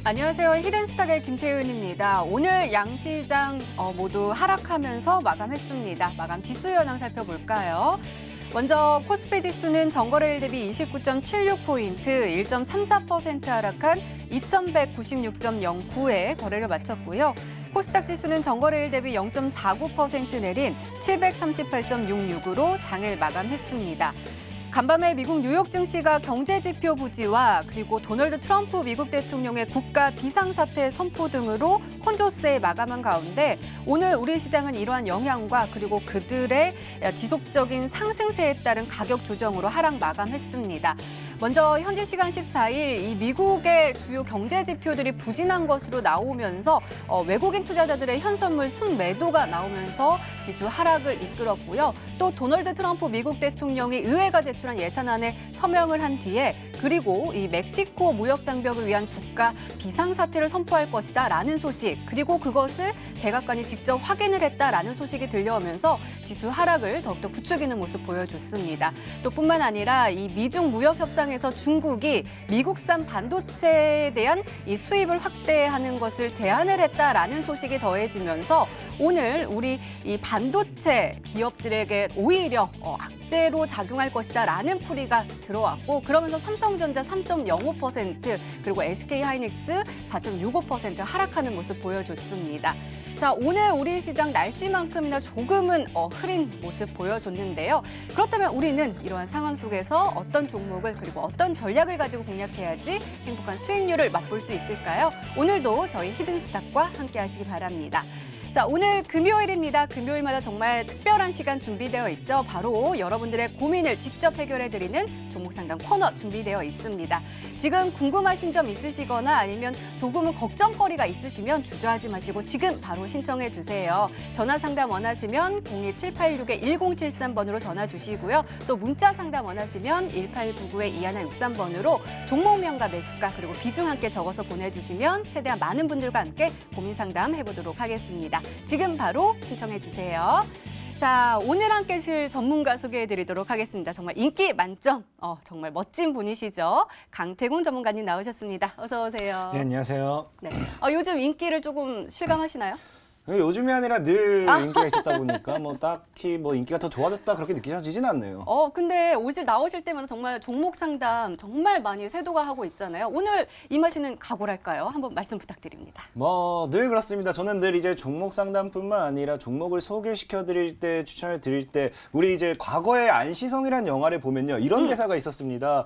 안녕하세요. 히든스탁의 김태은입니다. 오늘 양시장 모두 하락하면서 마감했습니다. 마감 지수 현황 살펴볼까요? 먼저 코스피 지수는 전거래일 대비 29.76포인트, 1.34% 하락한 2196.09에 거래를 마쳤고요. 코스닥 지수는 전거래일 대비 0.49% 내린 738.66으로 장을 마감했습니다. 간밤에 미국 뉴욕 증시가 경제지표 부지와 그리고 도널드 트럼프 미국 대통령의 국가 비상사태 선포 등으로 혼조세에 마감한 가운데 오늘 우리 시장은 이러한 영향과 그리고 그들의 지속적인 상승세에 따른 가격 조정으로 하락 마감했습니다. 먼저 현지 시간 14일 이 미국의 주요 경제 지표들이 부진한 것으로 나오면서 외국인 투자자들의 현선물 순매도가 나오면서 지수 하락을 이끌었고요. 또 도널드 트럼프 미국 대통령이 의회가 제출한 예산안에 서명을 한 뒤에 그리고 이 멕시코 무역 장벽을 위한 국가 비상사태를 선포할 것이다라는 소식 그리고 그것을 백악관이 직접 확인을 했다라는 소식이 들려오면서 지수 하락을 더욱더 부추기는 모습 보여줬습니다. 또 뿐만 아니라 이 미중 무역 협상에서 중국이 미국산 반도체에 대한 이 수입을 확대하는 것을 제한을 했다라는 소식이 더해지면서 오늘 우리 이 반도체 기업들에게 오히려 악재로 작용할 것이다라는 풀이가 들어왔고 그러면서 삼성전자 3.05% 그리고 SK하이닉스 4.65% 하락하는 모습 보여줬습니다. 자, 오늘 우리 시장 날씨만큼이나 조금은 흐린 모습 보여줬는데요. 그렇다면 우리는 이러한 상황 속에서 어떤 종목을 그리고 어떤 전략을 가지고 공략해야지 행복한 수익률을 맛볼 수 있을까요? 오늘도 저희 히든스탁과 함께 하시기 바랍니다. 자, 오늘 금요일입니다. 금요일마다 정말 특별한 시간 준비되어 있죠. 바로 여러분들의 고민을 직접 해결해드리는 종목 상담 코너 준비되어 있습니다. 지금 궁금하신 점 있으시거나 아니면 조금은 걱정거리가 있으시면 주저하지 마시고 지금 바로 신청해 주세요. 전화 상담 원하시면 02786-1073번으로 전화 주시고요. 또 문자 상담 원하시면 1899-2163번으로 종목명과 매수가 그리고 비중 함께 적어서 보내주시면 최대한 많은 분들과 함께 고민 상담 해보도록 하겠습니다. 지금 바로 신청해 주세요. 자, 오늘 함께 하실 전문가 소개해드리도록 하겠습니다. 정말 인기 만점, 정말 멋진 분이시죠. 강태공 전문가님 나오셨습니다. 어서 오세요. 네, 안녕하세요. 네. 요즘 인기를 조금 실감하시나요? 요즘이 아니라 늘 인기가 있었다 보니까 뭐 딱히 뭐 인기가 더 좋아졌다 그렇게 느껴지진 않네요. 근데 나오실 때마다 정말 종목 상담 정말 많이 쇄도가 하고 있잖아요. 오늘 임하시는 각오랄까요? 한번 말씀 부탁드립니다. 뭐 늘 그렇습니다. 저는 늘 이제 종목 상담뿐만 아니라 종목을 소개시켜 드릴 때 추천을 드릴 때 우리 이제 과거의 안시성이라는 영화를 보면요. 이런 대사가 있었습니다.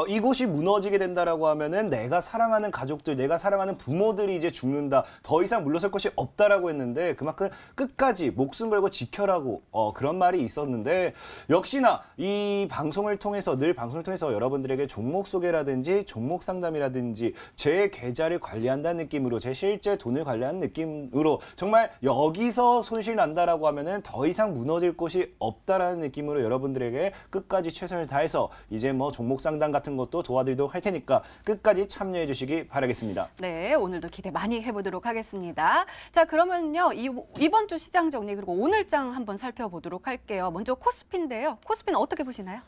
이곳이 무너지게 된다라고 하면은 내가 사랑하는 가족들, 내가 사랑하는 부모들이 이제 죽는다. 더 이상 물러설 것이 없다. 라고 했는데 그만큼 끝까지 목숨 걸고 지켜라고 그런 말이 있었는데 역시나 이 방송을 통해서 늘 방송을 통해서 여러분들에게 종목 소개라든지 종목 상담이라든지 제 계좌를 관리한다는 느낌으로 제 실제 돈을 관리하는 느낌으로 정말 여기서 손실 난다라고 하면은 더 이상 무너질 곳이 없다라는 느낌으로 여러분들에게 끝까지 최선을 다해서 이제 뭐 종목 상담 같은 것도 도와드리도록 할 테니까 끝까지 참여해 주시기 바라겠습니다. 네, 오늘도 기대 많이 해보도록 하겠습니다. 자, 그러면요 이번 주 시장 정리 그리고 오늘장 한번 살펴보도록 할게요. 먼저 코스피인데요. 코스피는 어떻게 보시나요?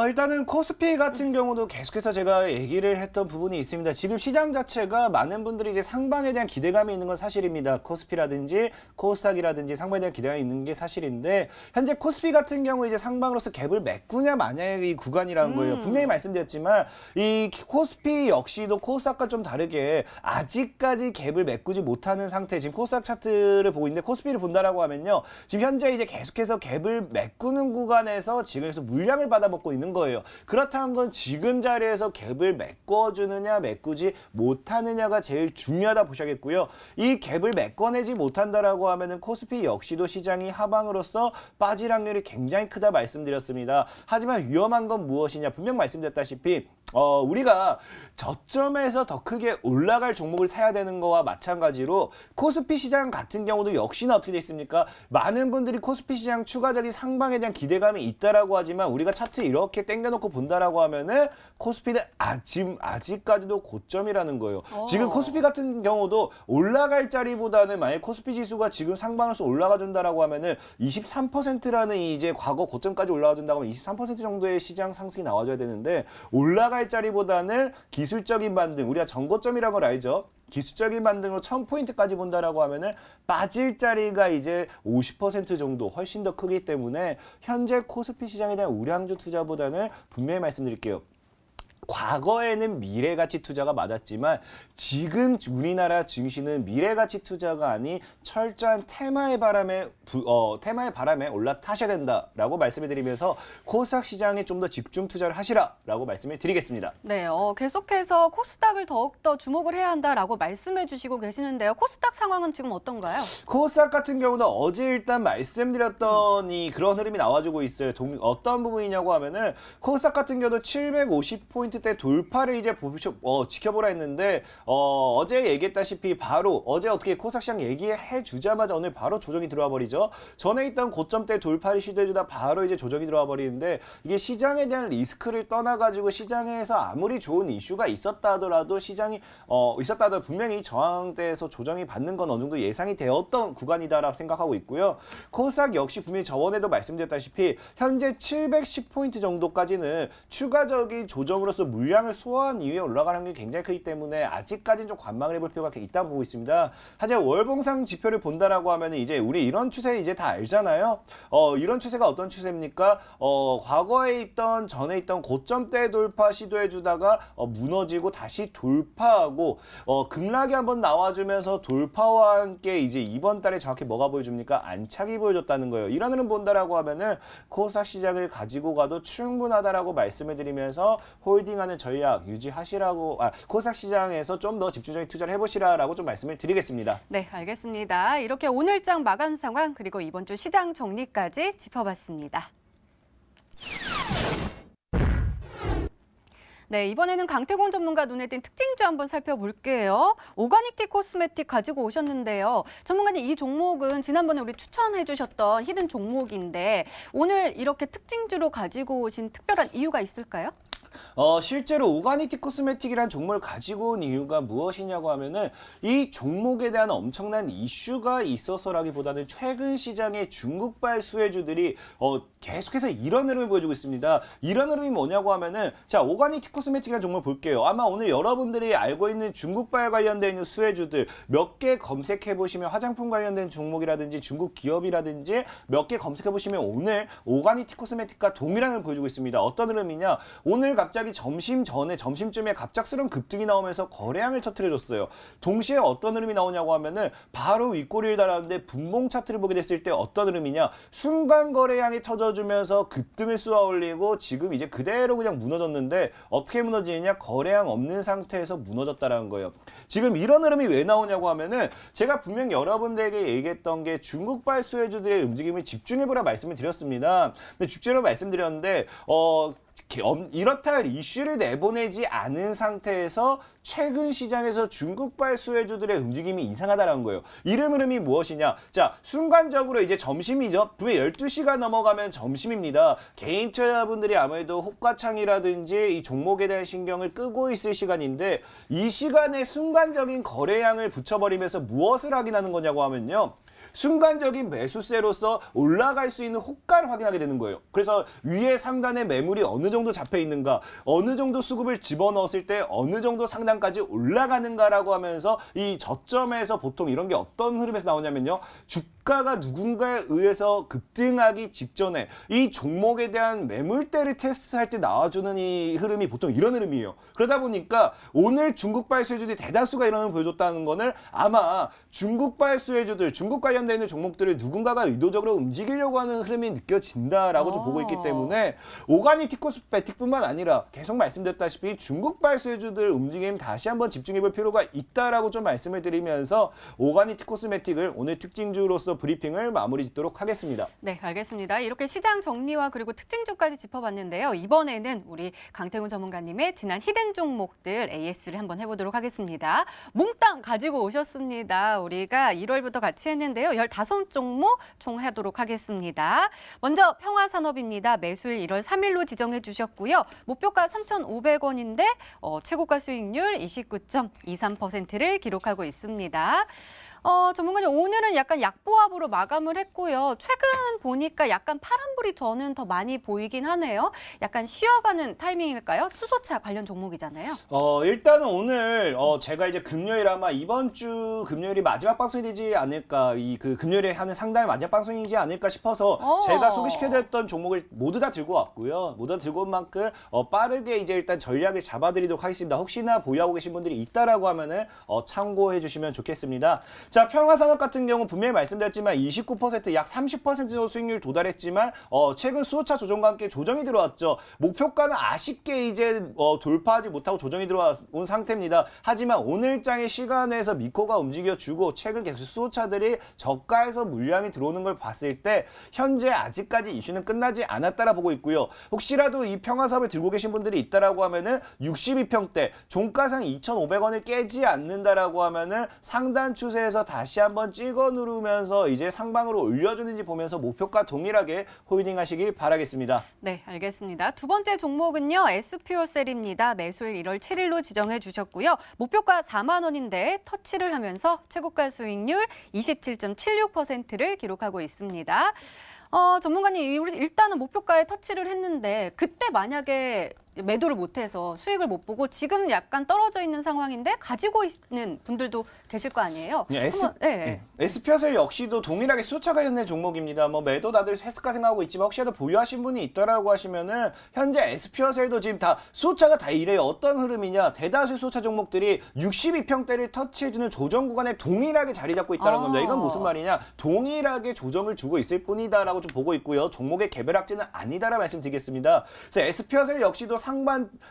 일단은 코스피 같은 경우도 계속해서 제가 얘기를 했던 부분이 있습니다. 지금 시장 자체가 많은 분들이 이제 상방에 대한 기대감이 있는 건 사실입니다. 코스피라든지 코스닥이라든지 상방에 대한 기대감이 있는 게 사실인데 현재 코스피 같은 경우 이제 상방으로서 갭을 메꾸냐 마냐의 이 구간이라는 거예요. 분명히 말씀드렸지만 이 코스피 역시도 코스닥과 좀 다르게 아직까지 갭을 메꾸지 못하는 상태. 지금 코스닥 차트를 보고 있는데 코스피를 본다라고 하면요. 지금 현재 이제 계속해서 갭을 메꾸는 구간에서 지금 계속 물량을 받아먹고 있는 거예요. 그렇다는 건 지금 자리에서 갭을 메꿔주느냐 메꾸지 못하느냐가 제일 중요하다 보셔야겠고요. 이 갭을 메꿔내지 못한다라고 하면은 코스피 역시도 시장이 하방으로서 빠질 확률이 굉장히 크다 말씀드렸습니다. 하지만 위험한 건 무엇이냐 분명 말씀드렸다시피 우리가 저점에서 더 크게 올라갈 종목을 사야 되는 거와 마찬가지로 코스피 코스피 시장 같은 경우도 역시나 어떻게 돼 있습니까? 많은 분들이 코스피 시장 추가적인 상방에 대한 기대감이 있다라고 하지만 우리가 차트 이렇게 당겨놓고 본다라고 하면은 코스피는 아직까지도 고점이라는 거예요. 지금 코스피 같은 경우도 올라갈 자리보다는 만약 코스피 지수가 지금 상방에서 올라가 준다라고 하면은 23%라는 이제 과거 고점까지 올라가 준다고 하면 23% 정도의 시장 상승이 나와줘야 되는데 올라갈 자리보다는 기술적인 반등, 우리가 전고점이라는 걸 알죠? 기술적인 반등으로 1000포인트까지 본다라고 하면은 빠질 자리가 이제 50% 정도 훨씬 더 크기 때문에 현재 코스피 시장에 대한 우량주 투자보다는 분명히 말씀드릴게요. 과거에는 미래가치 투자가 맞았지만 지금 우리나라 증시는 미래가치 투자가 아닌 철저한 테마의 바람에 올라타셔야 된다라고 말씀을 드리면서 코스닥 시장에 좀 더 집중 투자를 하시라라고 말씀을 드리겠습니다. 네, 계속해서 코스닥을 더욱더 주목을 해야 한다라고 말씀해 주시고 계시는데요. 코스닥 상황은 지금 어떤가요? 코스닥 같은 경우는 어제 일단 말씀드렸던 그런 흐름이 나와주고 있어요. 어떤 부분이냐고 하면은 코스닥 같은 경우도 750포인트대 돌파를 이제 지켜보라 했는데 어제 얘기했다시피 바로 어제 어떻게 코스닥 시장 얘기해 주자마자 오늘 바로 조정이 들어와 버리죠. 전에 있던 고점대 돌파를 시도해주다 바로 이제 조정이 들어와 버리는데 이게 시장에 대한 리스크를 떠나가지고 시장에서 아무리 좋은 이슈가 있었다 하더라도 분명히 저항대에서 조정이 받는 건 어느 정도 예상이 되었던 구간이다라고 생각하고 있고요. 코스닥 역시 분명히 저번에도 말씀드렸다시피 현재 710포인트 정도까지는 추가적인 조정으로서 물량을 소화한 이후에 올라가는 게 굉장히 크기 때문에 아직까지는 좀 관망을 해볼 필요가 있다고 보고 있습니다. 하지만 월봉상 지표를 본다라고 하면 이제 우리 이런 추세 이제 다 알잖아요. 이런 추세가 어떤 추세입니까? 과거에 전에 있던 고점대 돌파 시도해주다가 무너지고 다시 돌파하고 급락이 한번 나와주면서 돌파와 함께 이제 이번 달에 정확히 뭐가 보여줍니까? 안착이 보여줬다는 거예요. 이런 흐름 본다라고 하면은 코스닥 시장을 가지고 가도 충분하다라고 말씀을 드리면서 홀딩하는 전략 유지하시라고 코스닥 시장에서 좀 더 집중적인 투자를 해보시라라고 좀 말씀을 드리겠습니다. 네, 알겠습니다. 이렇게 오늘장 마감 상황 그리고 이번 주 시장 정리까지 짚어봤습니다. 네, 이번에는 강태공 전문가 눈에 띈 특징주 한번 살펴볼게요. 오가닉티 코스메틱 가지고 오셨는데요. 전문가님, 이 종목은 지난번에 우리 추천해 주셨던 히든 종목인데 오늘 이렇게 특징주로 가지고 오신 특별한 이유가 있을까요? 실제로 오가닉티 코스메틱이라는 종목을 가지고 온 이유가 무엇이냐고 하면은 이 종목에 대한 엄청난 이슈가 있어서라기보다는 최근 시장의 중국발 수혜주들이 계속해서 이런 흐름을 보여주고 있습니다. 이런 흐름이 뭐냐고 하면은 자, 오가닉티 코스메틱이라는 종목을 볼게요. 아마 오늘 여러분들이 알고 있는 중국발 관련되어 있는 수혜주들 몇 개 검색해 보시면 화장품 관련된 종목이라든지 중국 기업이라든지 몇 개 검색해 보시면 오늘 오가닉티 코스메틱과 동일한 흐름을 보여주고 있습니다. 어떤 흐름이냐? 오늘 갑자기 점심쯤에 갑작스러운 급등이 나오면서 거래량을 터뜨려줬어요. 동시에 어떤 흐름이 나오냐고 하면은 바로 윗꼬리를 달았는데 분봉 차트를 보게 됐을 때 어떤 흐름이냐? 순간 거래량이 터져주면서 급등을 쏘아 올리고 지금 이제 그대로 그냥 무너졌는데 어떻게 무너지느냐? 거래량 없는 상태에서 무너졌다라는 거예요. 지금 이런 흐름이 왜 나오냐고 하면은 제가 분명 여러분들에게 얘기했던 게 중국발 수혜주들의 움직임을 집중해보라 말씀을 드렸습니다. 근데 집중해보라 말씀드렸는데 이렇다 할 이슈를 내보내지 않은 상태에서 최근 시장에서 중국발 수혜주들의 움직임이 이상하다는 거예요. 이런 흐름이 무엇이냐? 자, 순간적으로 이제 점심이죠. 분명 12시가 넘어가면 점심입니다. 개인 투자자분들이 아무래도 호가창이라든지 이 종목에 대한 신경을 끄고 있을 시간인데 이 시간에 순간적인 거래량을 붙여버리면서 무엇을 확인하는 거냐고 하면요. 순간적인 매수세로서 올라갈 수 있는 호가를 확인하게 되는 거예요. 그래서 위에 상단에 매물이 어느 정도 잡혀 있는가, 어느 정도 수급을 집어넣었을 때 어느 정도 상단까지 올라가는가라고 하면서 이 저점에서 보통 이런 게 어떤 흐름에서 나오냐면요. 주가가 누군가에 의해서 급등하기 직전에 이 종목에 대한 매물대를 테스트할 때 나와주는 이 흐름이 보통 이런 흐름이에요. 그러다 보니까 오늘 중국발 수혜주들이 대다수가 이런 흐름을 보여줬다는 거는 아마 중국발 수혜주들, 중국 관련된 있는 종목들을 누군가가 의도적으로 움직이려고 하는 흐름이 느껴진다라고 좀 보고 있기 때문에 오가닉티 코스메틱뿐만 아니라 계속 말씀드렸다시피 중국발 수혜주들 움직임 다시 한번 집중해볼 필요가 있다라고 좀 말씀을 드리면서 오가닉티 코스메틱을 오늘 특징주로서 또 브리핑을 마무리 짓도록 하겠습니다. 네, 알겠습니다. 이렇게 시장 정리와 그리고 특징주까지 짚어봤는데요. 이번에는 우리 강태훈 전문가님의 지난 히든 종목들 AS를 한번 해보도록 하겠습니다. 몽땅 가지고 오셨습니다. 우리가 1월부터 같이 했는데요. 15종목 총 하도록 하겠습니다. 먼저 평화산업입니다. 매수일 1월 3일로 지정해 주셨고요. 목표가 3,500원인데 최고가 수익률 29.23%를 기록하고 있습니다. 전문가님, 오늘은 약간 약보합으로 마감을 했고요. 최근 보니까 약간 파란불이 저는 더 많이 보이긴 하네요. 약간 쉬어가는 타이밍일까요? 수소차 관련 종목이잖아요. 일단은 오늘 제가 이제 금요일 아마 이번 주 금요일이 마지막 방송이 되지 않을까, 그 금요일에 하는 상담의 마지막 방송이지 않을까 싶어서 제가 소개시켜드렸던 종목을 모두 다 들고 왔고요. 모두 다 들고 온 만큼 빠르게 이제 일단 전략을 잡아드리도록 하겠습니다. 혹시나 보유하고 계신 분들이 있다라고 하면은 참고해 주시면 좋겠습니다. 자, 평화산업 같은 경우 분명히 말씀드렸지만 29%, 약 30% 정도 수익률 도달했지만 최근 수소차 조정과 함께 조정이 들어왔죠. 목표가는 아쉽게 이제 돌파하지 못하고 조정이 들어온 상태입니다. 하지만 오늘장의 시간에서 미코가 움직여주고 최근 계속 수소차들이 저가에서 물량이 들어오는 걸 봤을 때 현재 아직까지 이슈는 끝나지 않았다라 보고 있고요. 혹시라도 이 평화사업을 들고 계신 분들이 있다라고 하면은 62평대 종가상 2,500원을 깨지 않는다라고 하면은 상단 추세에서 다시 한번 찍어 누르면서 이제 상방으로 올려주는지 보면서 목표가 동일하게 홀딩 하시길 바라겠습니다. 네, 알겠습니다. 두 번째 종목은요. S퓨어셀입니다. 매수일 1월 7일로 지정해 주셨고요. 목표가 4만 원인데 터치를 하면서 최고가 수익률 27.76%를 기록하고 있습니다. 전문가님, 일단은 목표가에 터치를 했는데 그때 만약에 매도를 못해서 수익을 못 보고 지금 약간 떨어져 있는 상황인데 가지고 있는 분들도 계실 거 아니에요? S표셀 역시도 동일하게 수소차 관련된 종목입니다. 매도 다들 했을까 생각하고 있지만 혹시라도 보유하신 분이 있더라고 하시면은 현재 S표셀도 지금 다 수소차가 다 이래요. 어떤 흐름이냐? 대다수 수소차 종목들이 62평대를 터치해주는 조정 구간에 동일하게 자리 잡고 있다는 겁니다. 이건 무슨 말이냐? 동일하게 조정을 주고 있을 뿐이다라고 좀 보고 있고요. 종목의 개별 악재는 아니다라 말씀드리겠습니다. 그래서 S표셀 역시도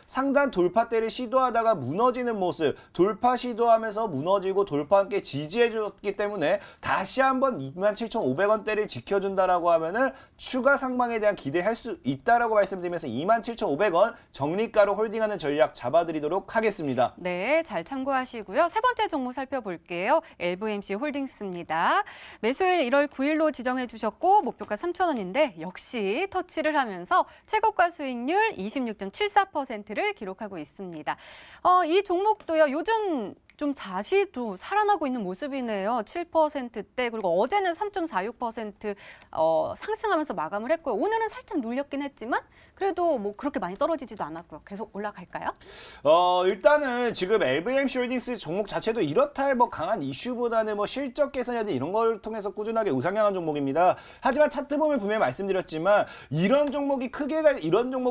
상단 돌파대를 시도하다가 무너지는 모습, 돌파 시도하면서 무너지고 돌파와 함께 지지해줬기 때문에 다시 한번 27,500원대를 지켜준다라고 하면은 추가 상방에 대한 기대할 수 있다라고 말씀드리면서 27,500원 정리가로 홀딩하는 전략 잡아드리도록 하겠습니다. 네, 잘 참고하시고요. 세 번째 종목 살펴볼게요. LVMC 홀딩스입니다. 매수일 1월 9일로 지정해 주셨고 목표가 3,000원인데 역시 터치를 하면서 최고가 수익률 26.74%를 기록하고 있습니다. 이 종목도요. 요즘 좀 다시 또 살아나고 있는 모습이네요. 7%대 그리고 어제는 3.46% 상승하면서 마감을 했고요. 오늘은 살짝 눌렸긴 했지만 그래도 뭐 그렇게 많이 떨어지지도 않았고요. 계속 올라갈까요? 일단은 지금 LVMC 홀딩스 종목 자체도 이렇다 할 강한 이슈보다는 실적 개선이라든 이런 걸 통해서 꾸준하게 우상향한 종목입니다. 하지만 차트 보면 분명히 말씀드렸지만 이런 종목이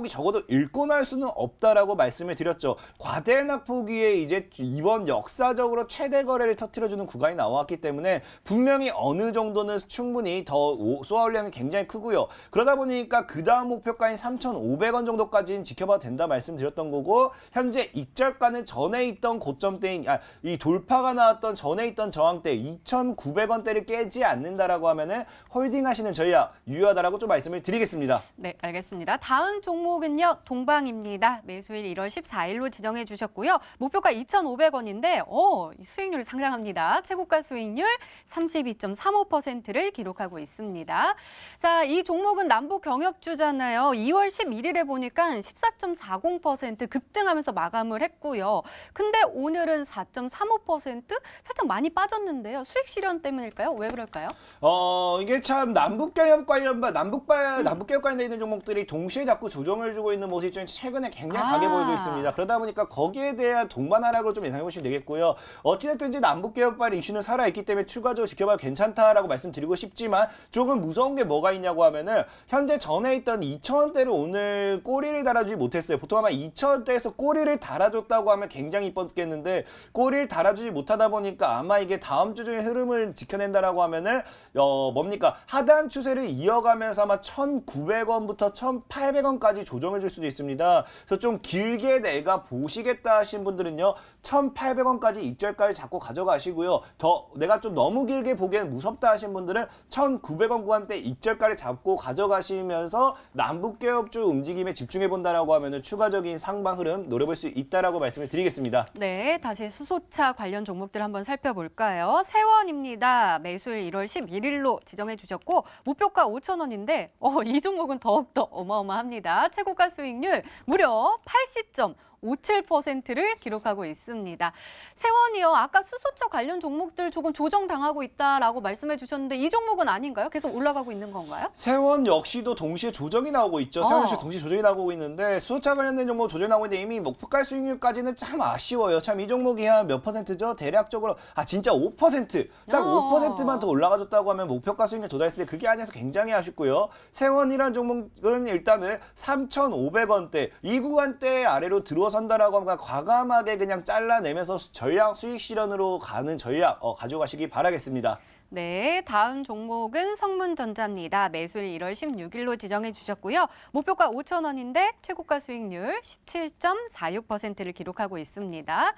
적어도 읽고 날 수는 없다라고 말씀을 드렸죠. 과대 낙폭위에 이제 이번 역사적으로 최대 거래를 터뜨려주는 구간이 나왔기 때문에 분명히 어느 정도는 충분히 더 쏘아올량이 굉장히 크고요. 그러다 보니까 그 다음 목표가인 3,500원 정도까지는 지켜봐도 된다 말씀드렸던 거고 현재 익절가는 전에 있던 고점대인 이 돌파가 나왔던 전에 있던 저항대 2,900원대를 깨지 않는다라고 하면은 홀딩하시는 전략 유효하다라고 좀 말씀을 드리겠습니다. 네, 알겠습니다. 다음 종목은요. 동방입니다. 매수일 1월 14일로 지정해 주셨고요. 목표가 2,500원인데 수익률이 상당합니다. 최고가 수익률 32.35%를 기록하고 있습니다. 자, 이 종목은 남북 경협주잖아요. 2월 11일에 보니까 14.40% 급등하면서 마감을 했고요. 근데 오늘은 4.35% 살짝 많이 빠졌는데요. 수익 실현 때문일까요? 왜 그럴까요? 이게 참 남북 경협 관련돼 있는 종목들이 동시에 자꾸 조정을 주고 있는 모습이 좀 최근에 굉장히 강해 보이고 있습니다. 그러다 보니까 거기에 대한 동반 하락을 좀 예상해 보시면 되겠고요. 어찌됐든 이제 남북 경협발 이슈는 살아있기 때문에 추가적으로 지켜봐도 괜찮다라고 말씀드리고 싶지만 조금 무서운 게 뭐가 있냐고 하면은 현재 전에 있던 2,000원대를 오늘 꼬리를 달아주지 못했어요. 보통 아마 2,000원대에서 꼬리를 달아줬다고 하면 굉장히 이뻤겠는데 꼬리를 달아주지 못하다 보니까 아마 이게 다음 주 중에 흐름을 지켜낸다라고 하면은 하단 추세를 이어가면서 아마 1,900원부터 1,800원까지 조정을 줄 수도 있습니다. 있습니다. 그래서 좀 길게 내가 보시겠다 하신 분들은요. 1,800원까지 입절가를 잡고 가져가시고요. 더 내가 좀 너무 길게 보기엔 무섭다 하신 분들은 1,900원 구간대 입절가를 잡고 가져가시면서 남북개업주 움직임에 집중해 본다라고 하면은 추가적인 상방 흐름 노려볼 수 있다라고 말씀을 드리겠습니다. 네, 다시 수소차 관련 종목들 한번 살펴볼까요? 세원입니다. 매수일 1월 11일로 지정해 주셨고 목표가 5,000원인데 이 종목은 더욱더 어마어마합니다. 최고가 수익률 무려 80.57%를 기록하고 있습니다. 세원이요. 아까 수소차 관련 종목들 조금 조정당하고 있다라고 말씀해 주셨는데 이 종목은 아닌가요? 계속 올라가고 있는 건가요? 세원 역시도 동시에 조정이 나오고 있죠. 세원 역시 동시에 조정이 나오고 있는데 수소차 관련된 종목 조정이 나오고 있는데 이미 목표가 수익률까지는 참 아쉬워요. 참 이 종목이 한 몇 퍼센트죠? 대략적으로 진짜 5%. 딱 5%만 더 올라가줬다고 하면 목표가 수익률 도달했을 때 그게 아니어서 굉장히 아쉽고요. 세원이란 종목은 일단은 3,500원대 이 구간대 아래로 들어선다라고 하면 과감하게 그냥 잘라내면서 전략 수익 실현으로 가는 전략 가져가시기 바라겠습니다. 네, 다음 종목은 성문전자입니다. 매수일 1월 16일로 지정해 주셨고요. 목표가 5,000원인데 최고가 수익률 17.46%를 기록하고 있습니다.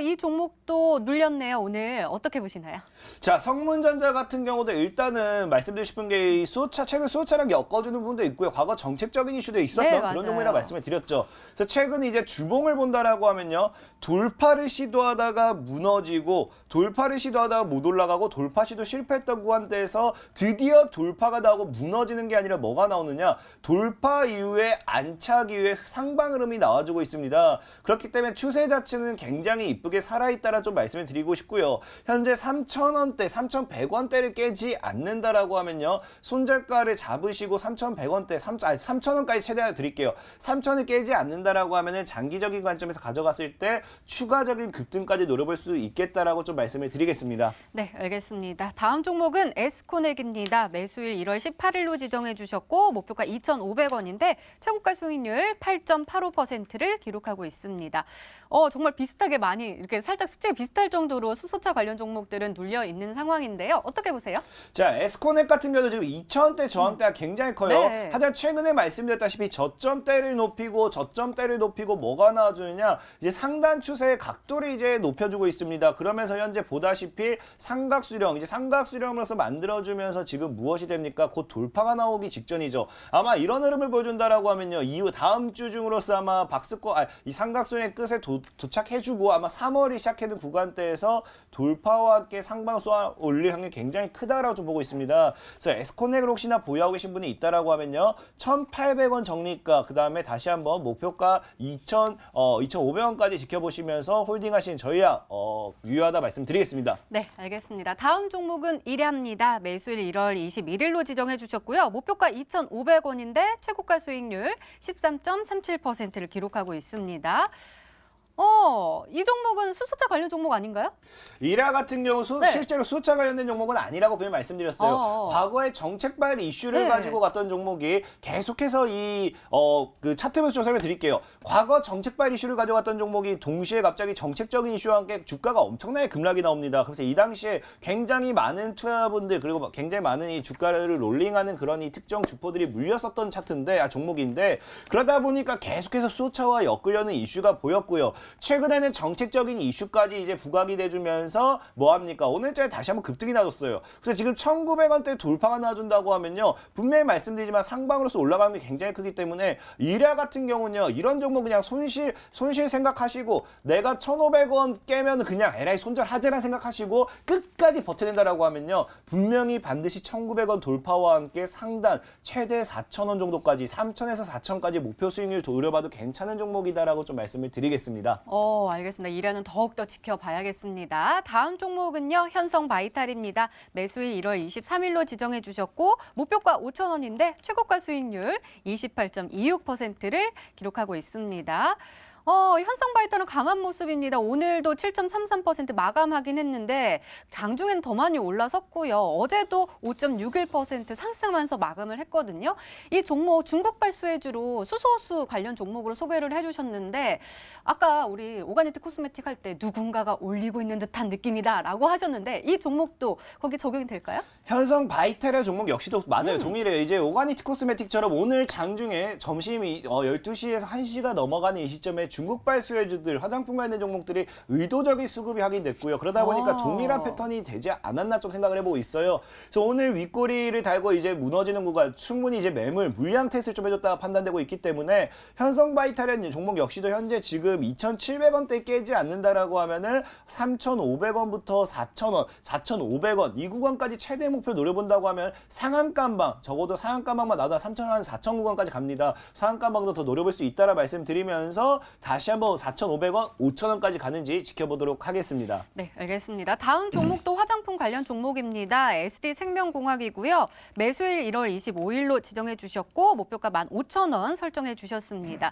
이 종목도 눌렸네요. 오늘 어떻게 보시나요? 자, 성문전자 같은 경우도 일단은 말씀드리고 싶은 게 수소차, 최근 수소차랑 엮어주는 부분도 있고요. 과거 정책적인 이슈도 있었던 네, 그런 맞아요. 종목이라 말씀을 드렸죠. 그래서 최근 이제 주봉을 본다라고 하면요. 돌파를 시도하다가 무너지고 돌파를 시도하다가 못 올라가고 돌파 시도 실패했던 구간대에서 드디어 돌파가 나오고 무너지는 게 아니라 뭐가 나오느냐. 돌파 이후에 안착 이후에 상방 흐름이 나와주고 있습니다. 그렇기 때문에 추세 자체는 굉장히 이쁘게 살아있다라 좀 말씀을 드리고 싶고요. 현재 3,000원대, 3,100원대를 깨지 않는다라고 하면요. 손절가를 잡으시고 3,100원대, 3,000원까지 최대한 드릴게요. 3,000을 깨지 않는다라고 하면은 장기적인 관점에서 가져갔을 때 추가적인 급등까지 노려볼 수 있겠다라고 좀 말씀을 드리겠습니다. 네, 알겠습니다. 다음 종목은 에스코넥입니다. 매수일 1월 18일로 지정해 주셨고 목표가 2,500원인데 최고가 수익률 8.85%를 기록하고 있습니다. 정말 비슷하게 많이 이렇게 살짝 수치가 비슷할 정도로 수소차 관련 종목들은 눌려 있는 상황인데요. 어떻게 보세요? 자, 에스코넥 같은 경우도 지금 2,000원대 저항대가 굉장히 커요. 네. 하지만 최근에 말씀드렸다시피 저점대를 높이고 뭐가 나와주느냐 이제 상단 추세의 각도를 이제 높여주고 있습니다. 그러면서 현재 보다시피 삼각수령 이제 삼각수령으로서 만들어주면서 지금 무엇이 됩니까? 곧 돌파가 나오기 직전이죠. 아마 이런 흐름을 보여준다라고 하면요. 이후 다음 주 중으로서 아마 이 삼각수령의 끝에 도착해주고 아마 3월이 시작하는 구간대에서 돌파와 함께 상방 쏘아 올릴 확률이 굉장히 크다라고 좀 보고 있습니다. 그래서 에스코넥을 혹시나 보유하고 계신 분이 있다라고 하면요. 1,800원 적리가 그 다음에 다시 한번 목표가 2,500원까지 지켜보시면서 홀딩하시는 전략 유효하다 말씀드리겠습니다. 네, 알겠습니다. 다음 종목은 이랴입니다. 매수일 1월 21일로 지정해 주셨고요. 목표가 2,500원인데 최고가 수익률 13.37%를 기록하고 있습니다. 이 종목은 수소차 관련 종목 아닌가요? 이랴 같은 경우 실제로 수소차 관련된 종목은 아니라고 분명히 말씀드렸어요. 과거에 정책 발의 이슈를 가지고 갔던 종목이 계속해서 그 차트에서 좀 설명드릴게요. 과거 정책 발의 이슈를 가져갔던 종목이 동시에 갑자기 정책적인 이슈와 함께 주가가 엄청나게 급락이 나옵니다. 그래서 이 당시에 굉장히 많은 투자분들 그리고 굉장히 많은 이 주가를 롤링하는 그런 이 특정 주포들이 물렸었던 종목인데 그러다 보니까 계속해서 수소차와 엮으려는 이슈가 보였고요. 최근에는 정책적인 이슈까지 이제 부각이 돼주면서 뭐합니까? 오늘자에 다시 한번 급등이 나줬어요. 그래서 지금 1,900원대 돌파가 나와준다고 하면요. 분명히 말씀드리지만 상방으로서 올라가는 게 굉장히 크기 때문에 이랴 같은 경우는요. 이런 종목 그냥 손실 생각하시고 내가 1,500원 깨면 그냥 에라이 손절하자라 생각하시고 끝까지 버텨낸다라고 하면요. 분명히 반드시 1,900원 돌파와 함께 상단 최대 4,000원 정도까지 3,000에서 4,000까지 목표 수익률 노려봐도 괜찮은 종목이다라고 좀 말씀을 드리겠습니다. 알겠습니다. 이랴는 더욱더 지켜봐야겠습니다. 다음 종목은요. 현성바이탈입니다. 매수일 1월 23일로 지정해 주셨고 목표가 5,000원인데 최고가 수익률 28.26%를 기록하고 있습니다. 현성바이터는 강한 모습입니다. 오늘도 7.33% 마감하긴 했는데 장중엔 더 많이 올라섰고요. 어제도 5.61% 상승하면서 마감을 했거든요. 이 종목 중국 발수해주로 수소수 관련 종목으로 소개를 해주셨는데 아까 우리 오가니트 코스메틱 할 때 누군가가 올리고 있는 듯한 느낌이다라고 하셨는데 이 종목도 거기 적용이 될까요? 현성바이탈의 종목 역시도 맞아요. 동일해요. 이제 오가니티 코스메틱처럼 오늘 장중에 점심이 12시에서 1시가 넘어가는 이 시점에 중국 발수해주들 화장품 관련 종목들이 의도적인 수급이 확인됐고요. 그러다 보니까 동일한 패턴이 되지 않았나 좀 생각을 해보고 있어요. 그래서 오늘 윗꼬리를 달고 이제 무너지는 구간 충분히 이제 매물 물량 테스트를 좀 해줬다가 판단되고 있기 때문에 현성바이탈의 종목 역시도 현재 지금 2,700원대 깨지 않는다라고 하면은 3,500원부터 4,000원, 4,500원 이 구간까지 최대 목표 노려본다고 하면 상한가방 적어도 상한가방만 나도 3,000원, 4,000 구간까지 갑니다. 상한가방도 더 노려볼 수 있다라 말씀드리면서 다시 한번 4,500원, 5,000원까지 가는지 지켜보도록 하겠습니다. 네, 알겠습니다. 다음 종목도 화장품 관련 종목입니다. SD생명공학이고요. 매수일 1월 25일로 지정해 주셨고 목표가 15,000원 설정해 주셨습니다.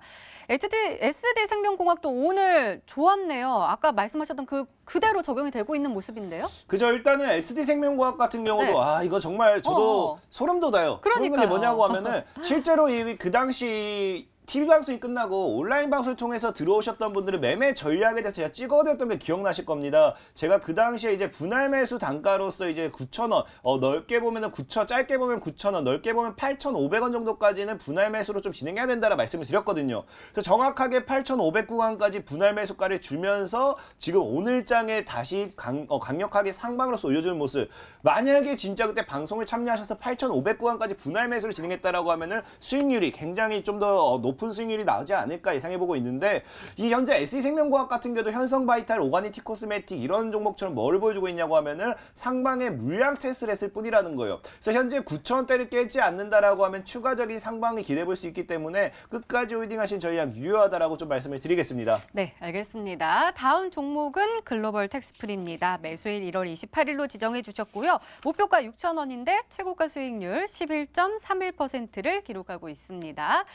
SD생명공학도 오늘 좋았네요. 아까 말씀하셨던 그대로 적용이 되고 있는 모습인데요. 그죠. 일단은 SD생명과학 같은 경우도 네. 이거 정말 저도 소름 돋아요. 소름 돋는 게 뭐냐고 하면은 실제로 그 당시 TV 방송이 끝나고 온라인 방송을 통해서 들어오셨던 분들은 매매 전략에 대해서 제가 찍어드렸던 게 기억나실 겁니다. 제가 그 당시에 이제 분할 매수 단가로서 이제 9,000원, 넓게 보면은 9,000원, 짧게 보면 9,000원, 넓게 보면 8,500원 정도까지는 분할 매수로 좀 진행해야 된다는 말씀을 드렸거든요. 그래서 정확하게 8,500 구간까지 분할 매수가를 주면서 지금 오늘 장에 다시 강력하게 상방으로서 올려주는 모습. 만약에 진짜 그때 방송을 참여하셔서 8,500 구간까지 분할 매수를 진행했다라고 하면은 수익률이 굉장히 좀 더 높은 수익률이 나오지 않을까 예상해보고 있는데 이 현재 SD생명과학 같은 경우도 현성바이탈, 오가니티 코스메틱 이런 종목처럼 뭘 보여주고 있냐고 하면은 상방의 물량 테스트를 했을 뿐이라는 거예요. 그래서 현재 9,000원대를 깨지 않는다라고 하면 추가적인 상방이 기대해볼 수 있기 때문에 끝까지 홀딩하신 전략 유효하다라고 좀 말씀을 드리겠습니다. 네, 알겠습니다. 다음 종목은 글로벌 텍스프리입니다. 매수일 1월 28일로 지정해 주셨고요. 목표가 6,000원인데 최고가 수익률 11.31%를 기록하고 있습니다.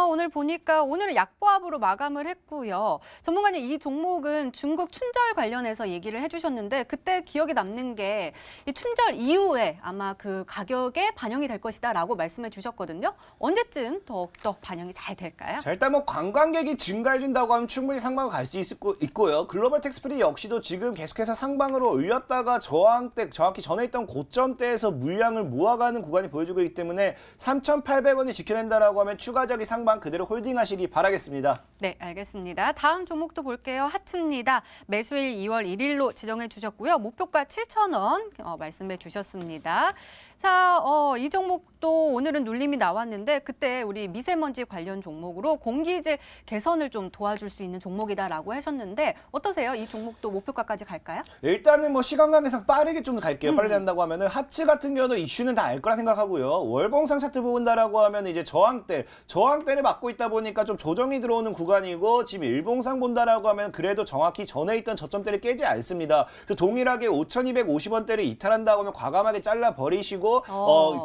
오늘 보니까 오늘은 약보합으로 마감을 했고요. 전문가님 이 종목은 중국 춘절 관련해서 얘기를 해주셨는데 그때 기억에 남는 게 이 춘절 이후에 아마 그 가격에 반영이 될 것이다라고 말씀해 주셨거든요. 언제쯤 더욱더 반영이 잘 될까요? 자, 일단 뭐 관광객이 증가해준다고 하면 충분히 상방을 갈 수 있고요. 글로벌 텍스프리 역시도 지금 계속해서 상방으로 올렸다가 저항대, 정확히 전에 있던 고점대에서 물량을 모아가는 구간이 보여주고 있기 때문에 3,800원을 지켜낸다라고 하면 추가적인 상방 그대로 홀딩하시기 바라겠습니다. 네, 알겠습니다. 다음 종목도 볼게요. 하츠입니다. 매수일 2월 1일로 지정해 주셨고요. 목표가 7,000원 말씀해 주셨습니다. 자, 이 종목도 오늘은 눌림이 나왔는데 그때 우리 미세먼지 관련 종목으로 공기질 개선을 좀 도와줄 수 있는 종목이다라고 하셨는데 어떠세요? 이 종목도 목표가까지 갈까요? 일단은 뭐 시간 관계상 빠르게 좀 갈게요. 빨리 간다고 하면은 하츠 같은 경우도 이슈는 다 알 거라 생각하고요. 월봉상 차트 본다라고 하면 이제 저항대를 맞고 있다 보니까 좀 조정이 들어오는 구간이고 지금 일봉상 본다라고 하면 그래도 정확히 전에 있던 저점대를 깨지 않습니다. 그 동일하게 5,250원대를 이탈한다고 하면 과감하게 잘라 버리시고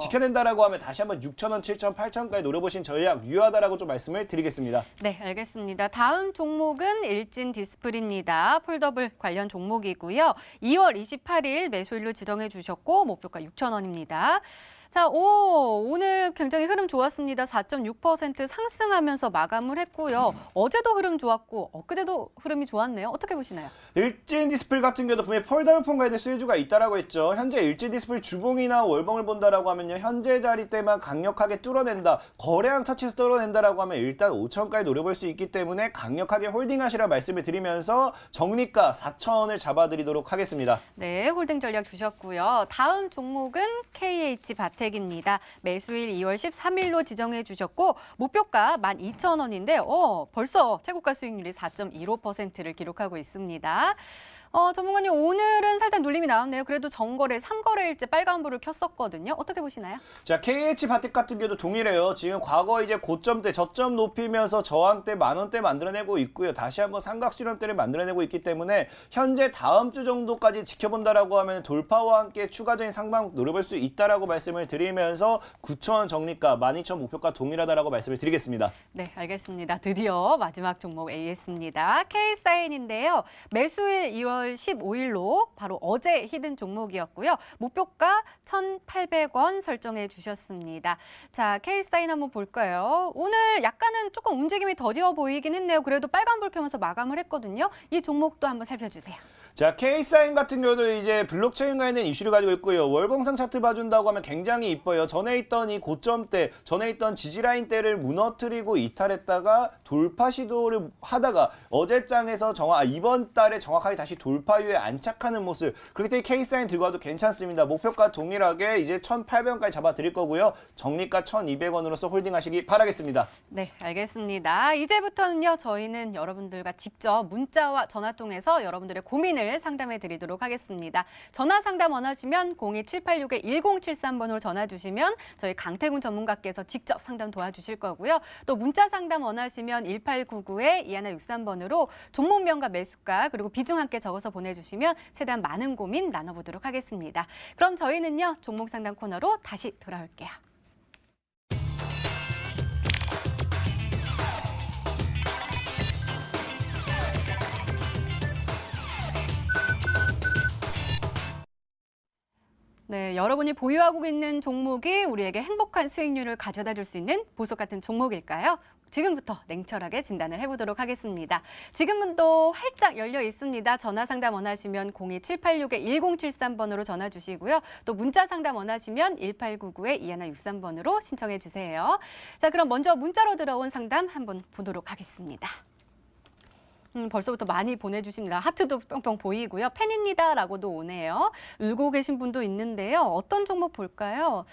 지켜낸다라고 하면 다시 한번 6,000원, 7,000원, 8,000원까지 노려보신 전략 유효하다라고 좀 말씀을 드리겠습니다. 네, 알겠습니다. 다음 종목은 일진 디스플입니다. 폴더블 관련 종목이고요. 2월 28일 매수일로 지정해 주셨고 목표가 6,000원입니다. 자, 오늘 굉장히 흐름 좋았습니다. 4.6% 상승하면서 마감을 했고요. 어제도 흐름 좋았고 엊그제도 흐름이 좋았네요. 어떻게 보시나요? 일진 디스플 같은 경우도 분명히 폴더블 폰과에 대한 수혜주가 있다라고 했죠. 현재 일진 디스플 주봉이나 월봉을 본다라고 하면요. 현재 자리대만 강력하게 뚫어낸다. 거래량 터치해서 뚫어낸다라고 하면 일단 5,000원까지 노려볼 수 있기 때문에 강력하게 홀딩하시라 말씀을 드리면서 적리가 4,000원을 잡아드리도록 하겠습니다. 네, 홀딩 전략 주셨고요. 다음 종목은 KH바텍입니다. 매수일 2월 13일로 지정해 주셨고 목표가 12,000원인데 벌써 최고가 수익률이 4.15%를 기록하고 있습니다. 전문가님 오늘은 살짝 눌림이 나왔네요. 그래도 전거래 3거래일째 빨간불을 켰었거든요. 어떻게 보시나요? 자, KH바텍 같은 경우도 동일해요. 지금 과거 이제 고점대 저점 높이면서 저항대 10,000원대 만들어내고 있고요. 다시 한번 삼각수렴대를 만들어내고 있기 때문에 현재 다음 주 정도까지 지켜본다라고 하면 돌파와 함께 추가적인 상방 노려볼 수 있다라고 말씀을 드리면서 9,000원 정리가 12,000 목표가 동일하다라고 말씀을 드리겠습니다. 네, 알겠습니다. 드디어 마지막 종목 AS입니다. K사인인데요. 매수일 2월 15일로 바로 어제 히든 종목이었고요. 목표가 1,800원 설정해 주셨습니다. 자, K사인 한번 볼까요? 오늘 약간은 조금 움직임이 더디어 보이긴 했네요. 그래도 빨간불 켜면서 마감을 했거든요. 이 종목도 한번 살펴주세요. 자, K사인 같은 경우도 이제 블록체인과 있는 이슈를 가지고 있고요. 월봉상 차트 봐준다고 하면 굉장히 이뻐요. 전에 있던 이 고점대, 전에 있던 지지라인대를 무너뜨리고 이탈했다가 돌파 시도를 하다가 어제장에서 이번 달에 정확하게 다시 돌파 이후에 안착하는 모습. 그렇기 때문에 K사인 들고 와도 괜찮습니다. 목표가 동일하게 이제 1,800원까지 잡아드릴 거고요. 정리가 1,200원으로서 홀딩하시기 바라겠습니다. 네, 알겠습니다. 이제부터는요, 저희는 여러분들과 직접 문자와 전화 통해서 여러분들의 고민을 상담해 드리도록 하겠습니다. 전화 상담 원하시면 02786-1073번으로 전화 주시면 저희 강태군 전문가께서 직접 상담 도와주실 거고요. 또 문자 상담 원하시면 1899-2163번으로 종목명과 매수가 그리고 비중 함께 적어서 보내주시면 최대한 많은 고민 나눠보도록 하겠습니다. 그럼 저희는요, 종목 상담 코너로 다시 돌아올게요. 네, 여러분이 보유하고 있는 종목이 우리에게 행복한 수익률을 가져다 줄 수 있는 보석 같은 종목일까요? 지금부터 냉철하게 진단을 해보도록 하겠습니다. 지금도 활짝 열려 있습니다. 전화 상담 원하시면 02786-1073번으로 전화 주시고요. 또 문자 상담 원하시면 1899-2163번으로 신청해 주세요. 자, 그럼 먼저 문자로 들어온 상담 한번 보도록 하겠습니다. 벌써부터 많이 보내주십니다. 하트도 뿅뿅 보이고요. 팬입니다라고도 오네요. 울고 계신 분도 있는데요. 어떤 종목 볼까요?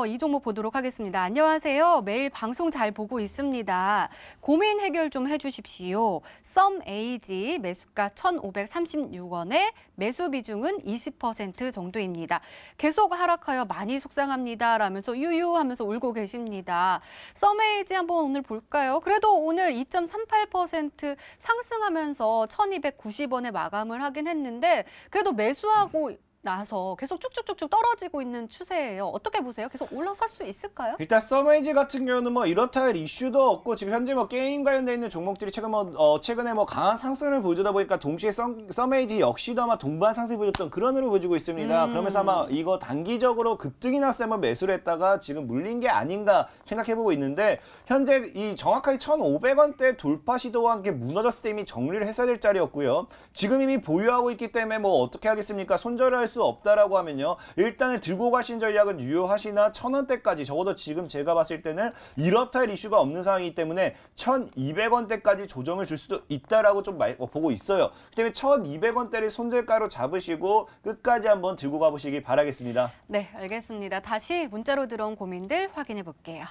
이 종목 보도록 하겠습니다. 안녕하세요. 매일 방송 잘 보고 있습니다. 고민 해결 좀 해주십시오. 썸에이지 매수가 1,536원에 매수 비중은 20% 정도입니다. 계속 하락하여 많이 속상합니다. 라면서 유유하면서 울고 계십니다. 썸에이지 한번 오늘 볼까요? 그래도 오늘 2.38% 상승하면서 1,290원에 마감을 하긴 했는데 그래도 매수하고 나서 계속 쭉쭉쭉쭉 떨어지고 있는 추세예요. 어떻게 보세요? 계속 올라설 수 있을까요? 일단 서메이지 같은 경우는 뭐 이렇다 할 이슈도 없고 지금 현재 뭐 게임 관련돼 있는 종목들이 최근에 강한 상승을 보여주다 보니까 동시에 서메이지 역시도 아마 동반 상승을 보여줬던 그런 흐름을 보여주고 있습니다. 그러면서 아마 이거 단기적으로 급등이 났을 때 한번 매수를 했다가 지금 물린 게 아닌가 생각해보고 있는데 현재 이 정확하게 1,500원대 돌파 시도와 함께 무너졌을 때 이미 정리를 했어야 될 자리였고요. 지금 이미 보유하고 있기 때문에 뭐 어떻게 하겠습니까? 손절을 할 수 없다라고 하면요. 일단은 들고 가신 전략은 유효하시나 1,000원대까지 적어도 지금 제가 봤을 때는 이렇다 할 이슈가 없는 상황이기 때문에 1,200원대까지 조정을 줄 수도 있다라고 좀 보고 있어요. 그 때문에 1,200원대를 손절가로 잡으시고 끝까지 한번 들고 가보시기 바라겠습니다. 네, 알겠습니다. 다시 문자로 들어온 고민들 확인해 볼게요.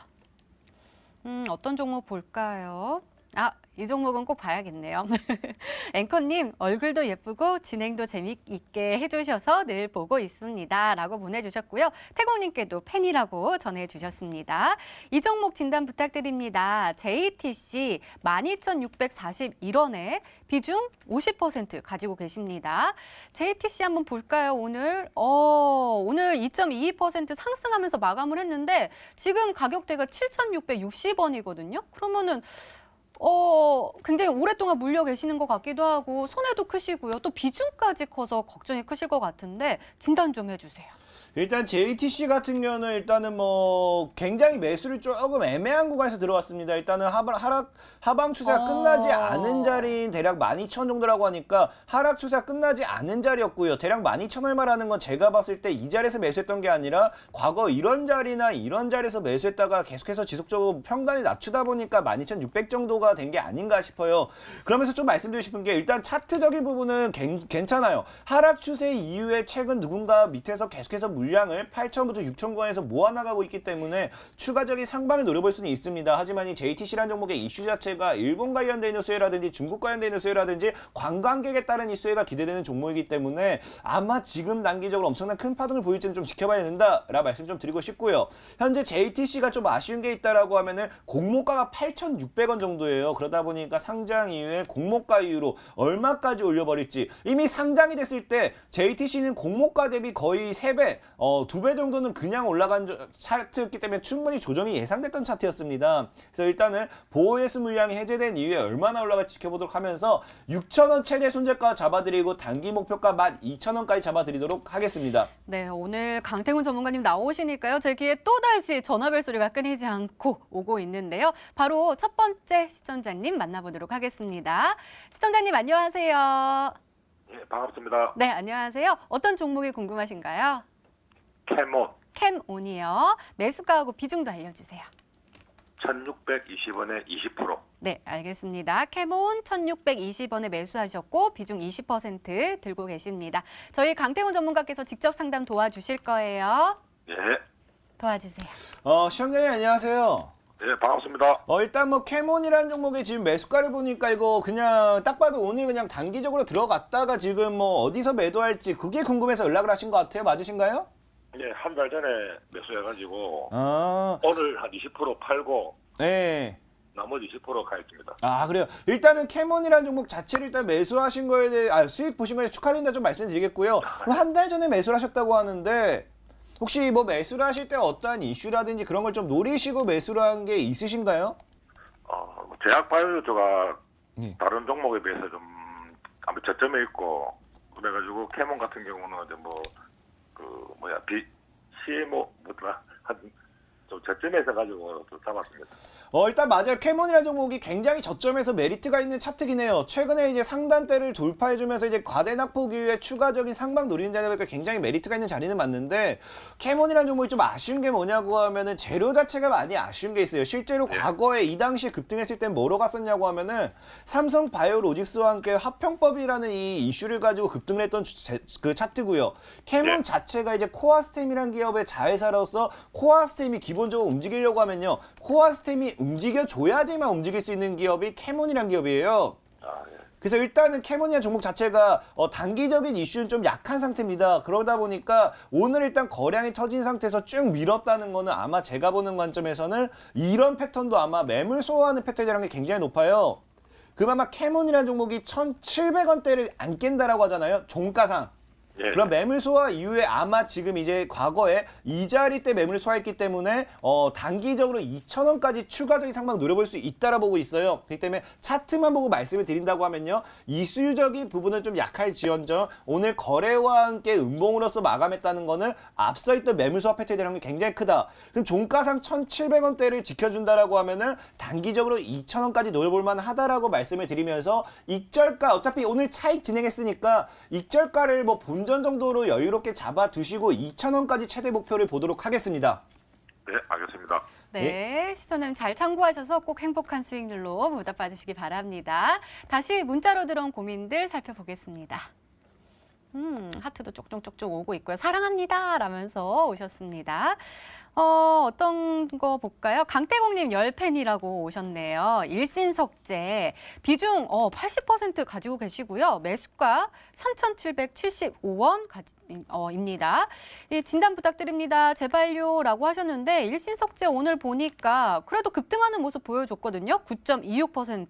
어떤 종목 볼까요? 이 종목은 꼭 봐야겠네요. 앵커님, 얼굴도 예쁘고 진행도 재미있게 해주셔서 늘 보고 있습니다. 라고 보내주셨고요. 태공님께도 팬이라고 전해주셨습니다. 이 종목 진단 부탁드립니다. JTC 12,641원에 비중 50% 가지고 계십니다. JTC 한번 볼까요, 오늘? 오늘 2.22% 상승하면서 마감을 했는데 지금 가격대가 7,660원이거든요. 그러면은 굉장히 오랫동안 물려 계시는 것 같기도 하고 손해도 크시고요. 또 비중까지 커서 걱정이 크실 것 같은데 진단 좀 해주세요. 일단 JTC 같은 경우는 일단은 뭐 굉장히 매수를 조금 애매한 구간에서 들어왔습니다. 일단은 하방 추세가 끝나지 않은 자리인 대략 12,000 정도라고 하니까 하락 추세가 끝나지 않은 자리였고요. 대략 12,000 얼마라는 건 제가 봤을 때 이 자리에서 매수했던 게 아니라 과거 이런 자리나 이런 자리에서 매수했다가 계속해서 지속적으로 평단을 낮추다 보니까 12,600 정도가 된 게 아닌가 싶어요. 그러면서 좀 말씀드리고 싶은 게 일단 차트적인 부분은 괜찮아요. 하락 추세 이후에 최근 누군가 밑에서 계속해서 물량을 8,000부터 6,000건에서 모아나가고 있기 때문에 추가적인 상방을 노려볼 수는 있습니다. 하지만 이 JTC라는 종목의 이슈 자체가 일본 관련돼 있는 수혜라든지 중국 관련돼 있는 수혜라든지 관광객에 따른 이 수혜가 기대되는 종목이기 때문에 아마 지금 단기적으로 엄청난 큰 파동을 보일지는 좀 지켜봐야 된다라 말씀 좀 드리고 싶고요. 현재 JTC가 좀 아쉬운 게 있다라고 하면은 공모가가 8,600원 정도예요. 그러다 보니까 상장 이후에 공모가 이후로 얼마까지 올려버릴지, 이미 상장이 됐을 때 JTC는 공모가 대비 거의 3배, 2배 정도는 그냥 올라간 차트였기 때문에 충분히 조정이 예상됐던 차트였습니다. 그래서 일단은 보호예수 물량이 해제된 이후에 얼마나 올라갈지 지켜보도록 하면서 6,000원 최대 손절가 잡아드리고 단기 목표가 12,000원까지 잡아드리도록 하겠습니다. 네, 오늘 강태훈 전문가님 나오시니까요. 제 귀에 또다시 전화벨 소리가 끊이지 않고 오고 있는데요. 바로 첫 번째 시청자님 만나보도록 하겠습니다. 시청자님 안녕하세요. 예, 반갑습니다. 네, 안녕하세요. 어떤 종목이 궁금하신가요? 캐몬 캠온이요. 매수가하고 비중도 알려주세요. 1620원에 20%. 네, 알겠습니다. 캠온 1620원에 매수하셨고 비중 20% 들고 계십니다. 저희 강태훈 전문가께서 직접 상담 도와주실 거예요. 예, 도와주세요. 시청자님 안녕하세요. 예, 반갑습니다. 일단 뭐 캐몬이라는 종목의 지금 매수가를 보니까 이거 그냥 딱 봐도 오늘 그냥 단기적으로 들어갔다가 지금 뭐 어디서 매도할지 그게 궁금해서 연락을 하신 것 같아요. 맞으신가요? 예, 한 달 전에 매수해가지고 아, 오늘 한 20% 팔고 네. 나머지 20% 가있습니다. 아, 그래요. 일단은 캐몬이라는 종목 자체를 일단 매수하신 거에 대해 수익 보신 거에 축하드린다 좀 말씀드리겠고요. 그럼 한 달 전에 매수를 하셨다고 하는데 혹시 뭐 매수를 하실 때 어떠한 이슈라든지 그런 걸 좀 노리시고 매수를 한 게 있으신가요? 제약바이오주가 예. 다른 종목에 비해서 좀 아무 저점에 있고 그래가지고 캐몬 같은 경우는 이제 CMO 뭐더라 좀 저점에 있어가지고 좀 잡았습니다. 일단 맞아요. 캐몬이라는 종목이 굉장히 저점에서 메리트가 있는 차트긴 해요. 최근에 이제 상단대를 돌파해주면서 이제 과대 낙폭 이후에 추가적인 상방 노리는 자리다 보니까 굉장히 메리트가 있는 자리는 맞는데 캐몬이라는 종목이 좀 아쉬운 게 뭐냐고 하면은 재료 자체가 많이 아쉬운 게 있어요. 실제로 과거에 이 당시에 급등했을 땐 뭐로 갔었냐고 하면은 삼성 바이오로직스와 함께 합병법이라는 이 이슈를 가지고 급등을 했던 그 차트고요. 캐몬 자체가 이제 코아스템이라는 기업의 자회사로서 코아스템이 기본적으로 움직이려고 하면요. 코아스템이 움직여줘야지만 움직일 수 있는 기업이 캐몬이라는 기업이에요. 그래서 일단은 캐몬이라는 종목 자체가 단기적인 이슈는 좀 약한 상태입니다. 그러다 보니까 오늘 일단 거량이 터진 상태에서 쭉 밀었다는 거는 아마 제가 보는 관점에서는 이런 패턴도 아마 매물 소화하는 패턴이라는 게 굉장히 높아요. 그나마 캐몬이라는 종목이 1,700원대를 안 깬다라고 하잖아요. 종가상. 예. 그럼 매물 소화 이후에 아마 지금 이제 과거에 이 자리 때 매물 소화했기 때문에 단기적으로 2,000원까지 추가적인 상방 노려볼 수 있다라 보고 있어요. 그렇기 때문에 차트만 보고 말씀을 드린다고 하면요. 이수적인 부분은 좀 약할지언정 오늘 거래와 함께 음봉으로서 마감했다는 거는 앞서 있던 매물 소화 패턴이라는 게 굉장히 크다. 그럼 종가상 1,700원대를 지켜준다라고 하면은 단기적으로 2,000원까지 노려볼 만하다라고 말씀을 드리면서 익절가 어차피 오늘 차익 진행했으니까 익절가를 뭐 본전 정도로 여유롭게 잡아두시고 2,000원까지 최대 목표를 보도록 하겠습니다. 네, 알겠습니다. 네, 시청자님 잘 참고하셔서 꼭 행복한 수익률로 보답받으시기 바랍니다. 다시 문자로 들어온 고민들 살펴보겠습니다. 하트도 쪽쪽쪽쪽 오고 있고요. 사랑합니다 라면서 오셨습니다. 어떤 거 볼까요? 강태공님 10팬이라고 오셨네요. 일신석재 비중 80% 가지고 계시고요. 매수가 3,775원 입니다. 이 진단 부탁드립니다. 제발요라고 하셨는데 일신석재 오늘 보니까 그래도 급등하는 모습 보여줬거든요. 9.26%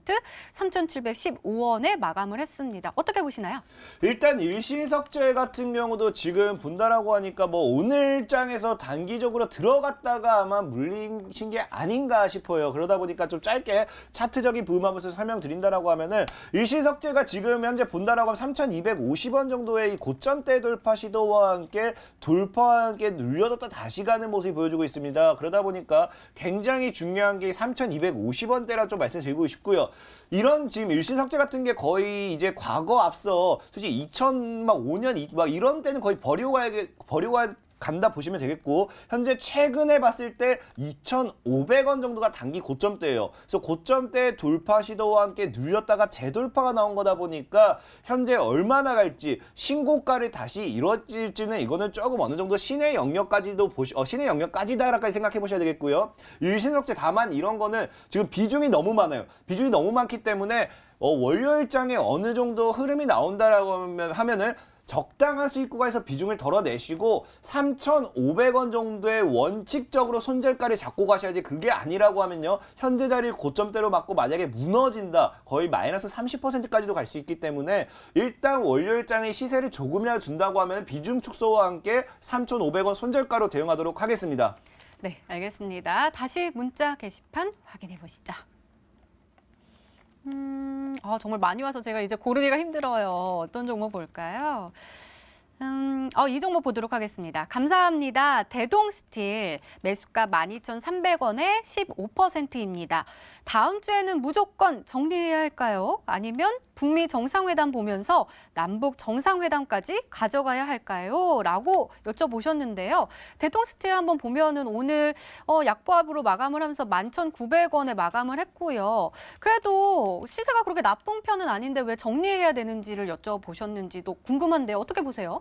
3,715원에 마감을 했습니다. 어떻게 보시나요? 일단 일신석재 같은 경우도 지금 본다라고 하니까 뭐 오늘 장에서 단기적으로 들어갔다가 아마 물리신 게 아닌가 싶어요. 그러다 보니까 좀 짧게 차트적인 부분하면서 설명드린다라고 하면은 일신석재가 지금 현재 본다라고 하면 3,250원 정도의 이 고점대 돌파 시도와 함께 돌파와 함께 눌려뒀다 다시 가는 모습이 보여주고 있습니다. 그러다 보니까 굉장히 중요한 게 3,250원대라 좀 말씀드리고 싶고요. 이런 지금 일신석재 같은 게 거의 이제 과거 앞서 솔직히 2005년 막 이런 때는 거의 버리고 간다 보시면 되겠고 현재 최근에 봤을 때 2,500원 정도가 단기 고점대예요. 그래서 고점대 돌파 시도와 함께 눌렸다가 재돌파가 나온 거다 보니까 현재 얼마나 갈지 신고가를 다시 이뤄질지는 이거는 조금 어느 정도 신의 영역까지도 신의 영역까지다라고 생각해 보셔야 되겠고요. 일신석재 다만 이런 거는 지금 비중이 너무 많아요. 비중이 너무 많기 때문에 월요일장에 어느 정도 흐름이 나온다라고 하면은 적당한 수익 구간에서 비중을 덜어내시고 3,500원 정도의 원칙적으로 손절가를 잡고 가셔야지 그게 아니라고 하면요. 현재 자리를 고점대로 맞고 만약에 무너진다. 거의 마이너스 30%까지도 갈 수 있기 때문에 일단 월요일장에 시세를 조금이라도 준다고 하면 비중 축소와 함께 3,500원 손절가로 대응하도록 하겠습니다. 네, 알겠습니다. 다시 문자 게시판 확인해 보시죠. 정말 많이 와서 제가 이제 고르기가 힘들어요. 어떤 종목 볼까요? 이 종목 보도록 하겠습니다. 감사합니다. 대동스틸 매수가 12,300원에 15%입니다. 다음 주에는 무조건 정리해야 할까요? 아니면 북미 정상회담 보면서 남북 정상회담까지 가져가야 할까요? 라고 여쭤보셨는데요. 대동스틸 한번 보면은 오늘 약보합으로 마감을 하면서 11,900원에 마감을 했고요. 그래도 시세가 그렇게 나쁜 편은 아닌데 왜 정리해야 되는지를 여쭤보셨는지도 궁금한데요. 어떻게 보세요?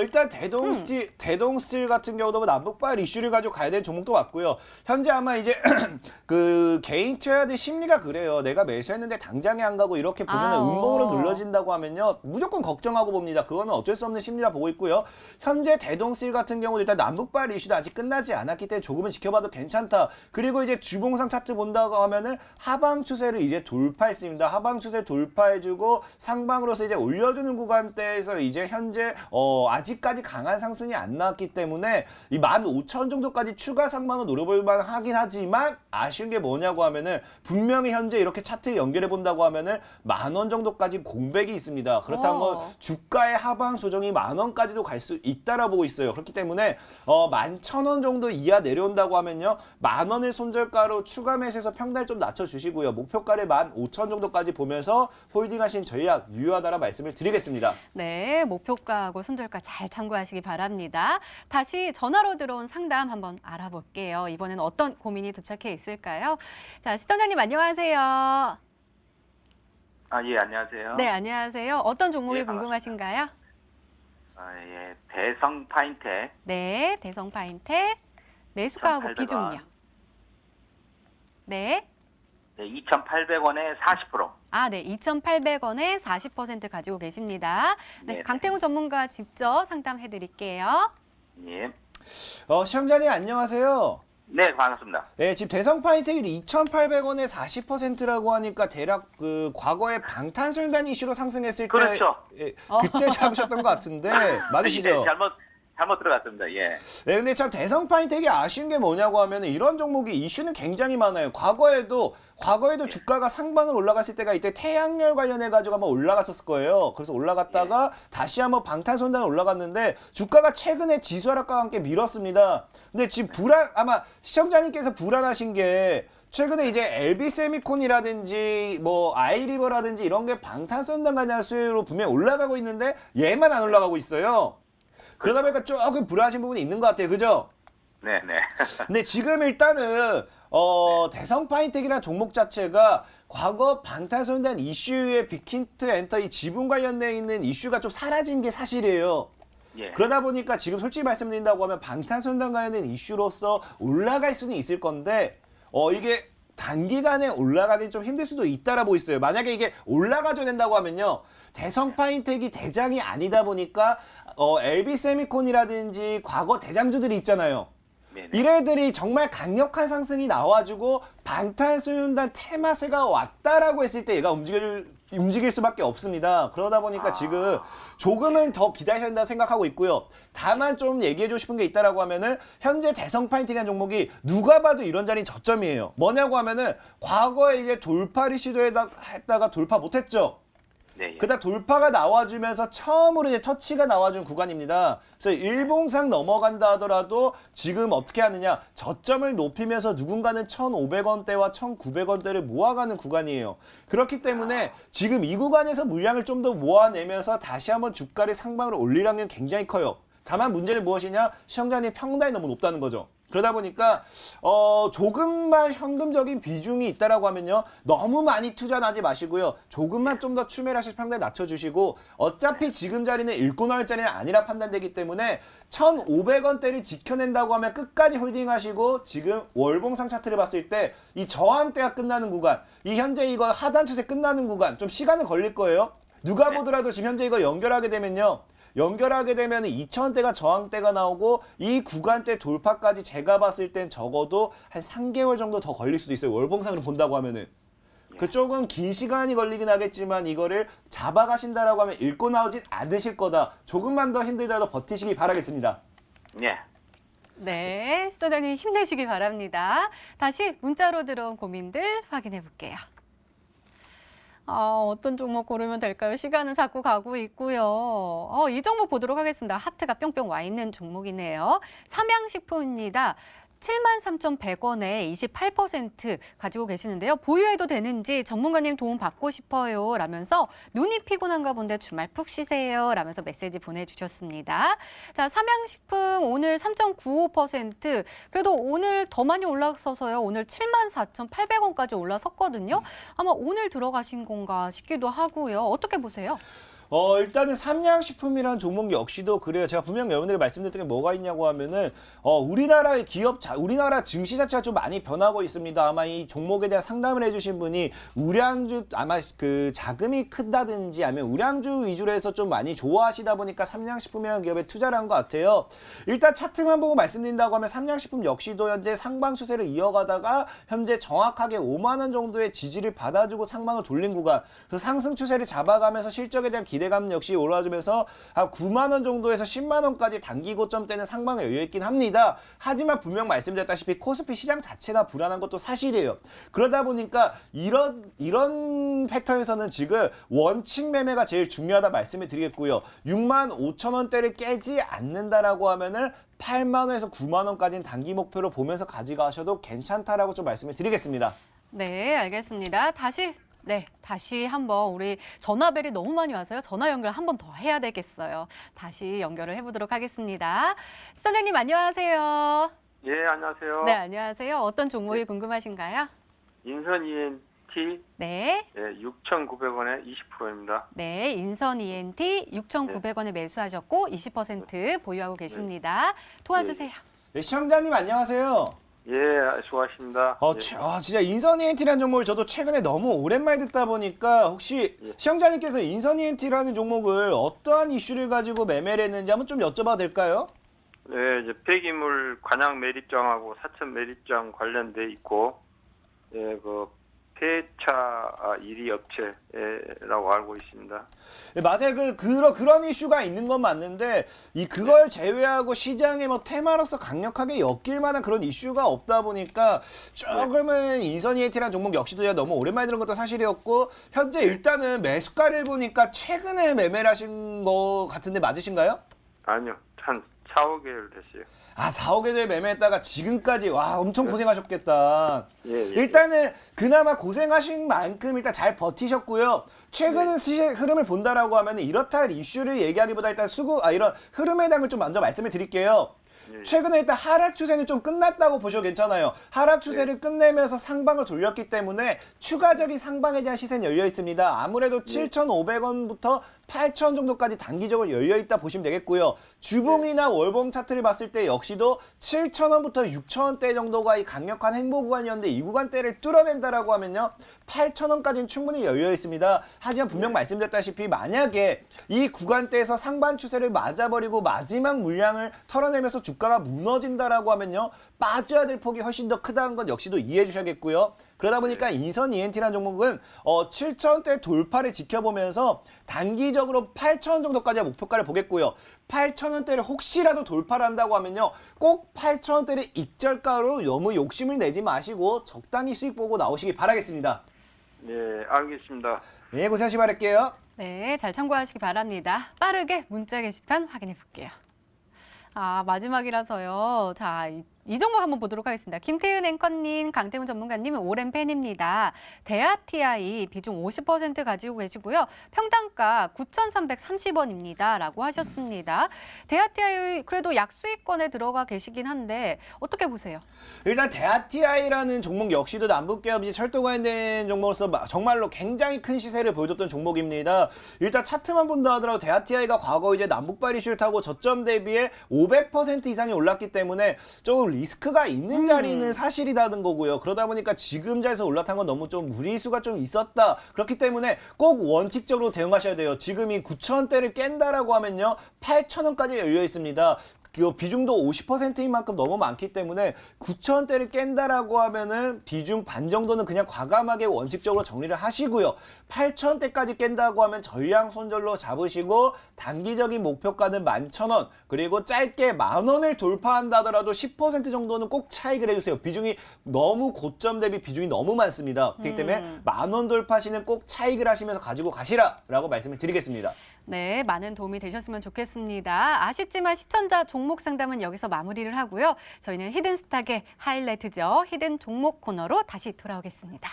일단 대동스틸 같은 경우도 뭐 남북발 이슈를 가지고 가야 될 종목도 맞고요. 현재 아마 이제 그 개인 트레이드 심리가 그래요. 내가 매수했는데 당장에 안 가고 이렇게 보면은 음봉으로 눌러진다고 하면요. 무조건 걱정하고 봅니다. 그거는 어쩔 수 없는 심리라 보고 있고요. 현재 대동스틸 같은 경우도 일단 남북발 이슈도 아직 끝나지 않았기 때문에 조금은 지켜봐도 괜찮다. 그리고 이제 주봉상 차트 본다고 하면은 하방 추세를 이제 돌파했습니다. 하방 추세 돌파해주고 상방으로서 이제 올려주는 구간대에서 이제 현재 아직까지 강한 상승이 안 나왔기 때문에 이 15,000 정도까지 추가 상방을 노려볼 만하긴 하지만 아쉬운 게 뭐냐고 하면은 분명히 현재 이렇게 차트 연결해 본다고 하면은 10,000원 정도까지 공백이 있습니다. 그렇다는 건 주가의 하방 조정이 10,000원까지도 갈 수 있다라 보고 있어요. 그렇기 때문에 11,000원 정도 이하 내려온다고 하면요. 10,000원을 손절가로 추가 매수해서 평단 좀 낮춰주시고요. 목표가를 15,000 정도까지 보면서 홀딩하신 전략 유효하다라 말씀을 드리겠습니다. 네, 목표가하고 손절가 잘 참고하시기 바랍니다. 다시 전화로 들어온 상담 한번 알아볼게요. 이번에는 어떤 고민이 도착해 있을까요? 자, 시청자님 안녕하세요. 예, 안녕하세요. 네, 안녕하세요. 어떤 종목이 예, 반갑습니다. 궁금하신가요? 예, 대성 파인텍. 네, 대성 파인텍 매수가하고 1,800원. 비중은요? 네. 네, 2,800원에 40%. 네, 2,800원에 40% 가지고 계십니다. 네, 네네. 강태웅 전문가 직접 상담해 드릴게요. 예. 시청자님 안녕하세요. 네, 반갑습니다. 네, 지금 대성 파인텍이 2,800원에 40%라고 하니까 대략 그 과거에 방탄소년단 이슈로 상승했을 때 그렇죠. 그때 잡으셨던 것 같은데 맞으시죠? 네, 잘못 들어갔습니다. 예. 네, 근데 참 대성 파인텍이 아쉬운 게 뭐냐고 하면은 이런 종목이 이슈는 굉장히 많아요. 과거에도 주가가 상방을 올라갔을 때가 이때 태양열 관련해 가지고 한번 올라갔었을 거예요. 그래서 올라갔다가 다시 한번 방탄소년단 올라갔는데 주가가 최근에 지수 하락과 함께 밀었습니다. 근데 지금 아마 시청자님께서 불안하신 게 최근에 이제 LB 세미콘이라든지 뭐 아이리버라든지 이런 게 방탄소년단 관련 수혜로 분명히 올라가고 있는데 얘만 안 올라가고 있어요. 그러다 보니까 조금 불안하신 부분이 있는 것 같아요. 그죠? 네. 근데 지금 일단은 대성 파인텍이라는 종목 자체가 과거 방탄소년단 이슈의 빅힌트 엔터 이 지분 관련돼 있는 이슈가 좀 사라진 게 사실이에요. 예. 그러다 보니까 지금 솔직히 말씀드린다고 하면 방탄소년단 관련된 이슈로서 올라갈 수는 있을 건데 이게 단기간에 올라가긴 좀 힘들 수도 있다라고 있어요. 만약에 이게 올라가줘야 된다고 하면요. 대성 파인텍이 대장이 아니다 보니까 LB 세미콘이라든지 과거 대장주들이 있잖아요. 네네. 이래들이 정말 강력한 상승이 나와주고 방탄소년단 테마세가 왔다라고 했을 때 얘가 움직일 수밖에 없습니다. 그러다 보니까 지금 조금은 더 기다려야 된다고 생각하고 있고요. 다만 좀 얘기해주고 싶은 게 있다라고 하면은 현재 대성 파인텍이라는 종목이 누가 봐도 이런 자리는 저점이에요. 뭐냐고 하면은 과거에 이제 돌파를 시도했다가 돌파 못했죠. 네. 그다음 돌파가 나와주면서 처음으로 이제 터치가 나와준 구간입니다. 그래서 일봉상 넘어간다 하더라도 지금 어떻게 하느냐. 저점을 높이면서 누군가는 1,500원대와 1,900원대를 모아가는 구간이에요. 그렇기 때문에 지금 이 구간에서 물량을 좀 더 모아내면서 다시 한번 주가를 상방으로 올리라는 게 굉장히 커요. 다만 문제는 무엇이냐? 시청자님 평단이 너무 높다는 거죠. 그러다 보니까 조금만 현금적인 비중이 있다라고 하면요. 너무 많이 투자하지 마시고요. 조금만 좀 더 추매를 하실 평단에 낮춰주시고 어차피 지금 자리는 읽고 나올 자리는 아니라 판단되기 때문에 1,500원대를 지켜낸다고 하면 끝까지 홀딩하시고 지금 월봉상 차트를 봤을 때 이 저항대가 끝나는 구간, 이 현재 이거 하단 추세 끝나는 구간 좀 시간은 걸릴 거예요. 누가 보더라도 지금 현재 이거 연결하게 되면요. 2,000원대가 저항대가 나오고 이 구간대 돌파까지 제가 봤을 땐 적어도 한 3개월 정도 더 걸릴 수도 있어요. 월봉상으로 본다고 하면은. 그쪽은 긴 시간이 걸리긴 하겠지만 이거를 잡아가신다라고 하면 읽고 나오진 않으실 거다. 조금만 더 힘들더라도 버티시기 바라겠습니다. 예. 네, 시청자님 힘내시기 바랍니다. 다시 문자로 들어온 고민들 확인해 볼게요. 어떤 종목 고르면 될까요? 시간은 자꾸 가고 있고요. 이 종목 보도록 하겠습니다. 하트가 뿅뿅 와 있는 종목이네요. 삼양식품입니다. 73,100원에 28% 가지고 계시는데요. 보유해도 되는지 전문가님 도움 받고 싶어요 라면서 눈이 피곤한가 본데 주말 푹 쉬세요 라면서 메시지 보내주셨습니다. 자, 삼양식품 오늘 3.95% 그래도 오늘 더 많이 올라서서요. 오늘 74,800원까지 올라섰거든요. 아마 오늘 들어가신 건가 싶기도 하고요. 어떻게 보세요? 일단은 삼양식품이라는 종목 역시도 그래요. 제가 분명 여러분들에게 말씀드렸던 게 뭐가 있냐고 하면은, 우리나라의 우리나라 증시 자체가 좀 많이 변하고 있습니다. 아마 이 종목에 대한 상담을 해주신 분이 우량주, 아마 그 자금이 크다든지 아니면 우량주 위주로 해서 좀 많이 좋아하시다 보니까 삼양식품이라는 기업에 투자를 한 것 같아요. 일단 차트만 보고 말씀드린다고 하면 삼양식품 역시도 현재 상방 추세를 이어가다가 현재 정확하게 5만 원 정도의 지지를 받아주고 상방을 돌린 구간, 그 상승 추세를 잡아가면서 실적에 대한 기대감 역시 올라와주면서 한 9만 원 정도에서 10만 원까지 단기 고점대는 상방에 열려있긴 합니다. 하지만 분명 말씀드렸다시피 코스피 시장 자체가 불안한 것도 사실이에요. 그러다 보니까 이런 팩터에서는 지금 원칙 매매가 제일 중요하다 말씀을 드리겠고요. 6만 5천 원대를 깨지 않는다라고 하면은 8만 원에서 9만 원까지는 단기 목표로 보면서 가져가셔도 괜찮다라고 좀 말씀을 드리겠습니다. 네, 알겠습니다. 다시 한번 우리 전화벨이 너무 많이 와서요. 전화 연결 한 번 더 해야 되겠어요. 다시 연결을 해보도록 하겠습니다. 시청자님 안녕하세요. 예, 안녕하세요. 네, 안녕하세요. 어떤 종목이 궁금하신가요? 인선 ENT 네. 6,900원에 20%입니다. 네, 인선 ENT 6,900원에 매수하셨고 20% 보유하고 계십니다. 도와주세요. 네, 시청자님 안녕하세요. 예, 수고하십니다. 진짜 인선 ENT라는 종목을 저도 최근에 너무 오랜만에 듣다 보니까 혹시 시청자님께서 인선 ENT라는 종목을 어떠한 이슈를 가지고 매매를 했는지 한번 좀 여쭤봐도 될까요? 네, 이제 폐기물 관양 매립장하고 사천 매립장 관련돼 있고, 예, 그 폐차 1위 업체라고 알고 있습니다. 네, 맞아요. 그런 이슈가 있는 건 맞는데 그걸 제외하고 시장에 뭐 테마로서 강력하게 엮일 만한 그런 이슈가 없다 보니까 조금은 인선 ENT라는 종목 역시도 너무 오랜만에 들은 것도 사실이었고 현재 일단은 매수가를 보니까 최근에 매매를 하신 거 같은데 맞으신가요? 아니요, 한 4, 5개월 됐어요. 4, 5개월 전에 매매했다가 지금까지 엄청 고생하셨겠다. 예. 일단은 그나마 고생하신 만큼 일단 잘 버티셨고요. 최근의 흐름을 본다라고 하면 이렇다 할 이슈를 얘기하기보다 일단 이런 흐름에 대한 걸 좀 먼저 말씀을 드릴게요. 최근에 일단 하락 추세는 좀 끝났다고 보셔도 괜찮아요. 하락 추세를 끝내면서 상방을 돌렸기 때문에 추가적인 상방에 대한 시세는 열려 있습니다. 아무래도 7,500원부터 8,000원 정도까지 단기적으로 열려 있다 보시면 되겠고요. 주봉이나 월봉 차트를 봤을 때 역시도 7,000원부터 6,000원대 정도가 이 강력한 행보 구간이었는데 이 구간대를 뚫어낸다라고 하면요. 8,000원까지는 충분히 열려 있습니다. 하지만 분명 말씀드렸다시피 만약에 이 구간대에서 상반 추세를 맞아버리고 마지막 물량을 털어내면서 주가가 무너진다라고 하면요. 빠져야 될 폭이 훨씬 더 크다는 건 역시도 이해해 주셔야겠고요. 그러다 보니까 인선 ENT라는 종목은 7,000원대 돌파를 지켜보면서 단기적으로 8,000원 정도까지의 목표가를 보겠고요. 8,000원대를 혹시라도 돌파를 한다고 하면요. 꼭 8,000원대를 익절가로 너무 욕심을 내지 마시고 적당히 수익 보고 나오시기 바라겠습니다. 예, 알겠습니다. 네, 고생하시기 바랄게요. 네, 잘 참고하시기 바랍니다. 빠르게 문자 게시판 확인해 볼게요. 마지막이라서요. 자, 이 종목 한번 보도록 하겠습니다. 김태은 앵커님, 강태훈 전문가님은 오랜 팬입니다. 대하TI 비중 50% 가지고 계시고요. 평단가 9,330원입니다. 라고 하셨습니다. 대하TI 그래도 약수익권에 들어가 계시긴 한데 어떻게 보세요? 일단 대하TI라는 종목 역시도 남북기업이 철도 관련된 종목으로서 정말로 굉장히 큰 시세를 보여줬던 종목입니다. 일단 차트만 본다 하더라도 대하TI가 과거 이제 남북발 이슈를 타고 저점 대비에 500% 이상이 올랐기 때문에 조금 리스크가 있는 자리는 사실이라는 거고요. 그러다 보니까 지금 자리에서 올라탄 건 너무 좀 무리수가 좀 있었다. 그렇기 때문에 꼭 원칙적으로 대응하셔야 돼요. 지금 이 9,000원대를 깬다라고 하면요. 8,000원까지 열려 있습니다. 그 비중도 50%인 만큼 너무 많기 때문에 9,000원대를 깬다라고 하면은 비중 반 정도는 그냥 과감하게 원칙적으로 정리를 하시고요. 8,000원대까지 깬다고 하면 전량 손절로 잡으시고 단기적인 목표가는 11,000원 그리고 짧게 10,000원을 돌파한다 하더라도 10% 정도는 꼭 차익을 해주세요. 비중이 너무 고점 대비 비중이 너무 많습니다. 그렇기 때문에 10,000원 돌파 시는 꼭 차익을 하시면서 가지고 가시라라고 말씀을 드리겠습니다. 네, 많은 도움이 되셨으면 좋겠습니다. 아쉽지만 시청자 종목 상담은 여기서 마무리를 하고요. 저희는 히든스탁의 하이라이트죠. 히든 종목 코너로 다시 돌아오겠습니다.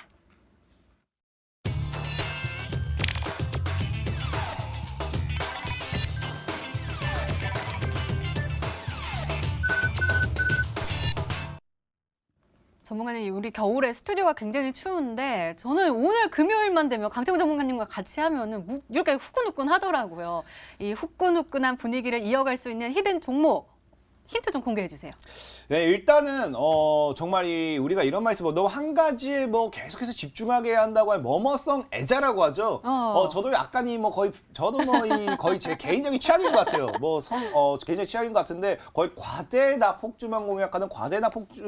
전문가님, 우리 겨울에 스튜디오가 굉장히 추운데 저는 오늘 금요일만 되면 강태훈 전문가님과 같이 하면은 이렇게 후끈후끈 하더라고요. 이 후끈후끈한 분위기를 이어갈 수 있는 히든 종목 힌트 좀 공개해 주세요. 네, 일단은 정말 우리가 이런 말 있어요. 너무 한 가지에 계속해서 집중하게 한다고 하면 뭐뭐성 애자라고 하죠. 저도 약간 거의 제 개인적인 취향인 것 같아요. 개인적인 취향인 것 같은데 거의 과대납폭주만 공략하는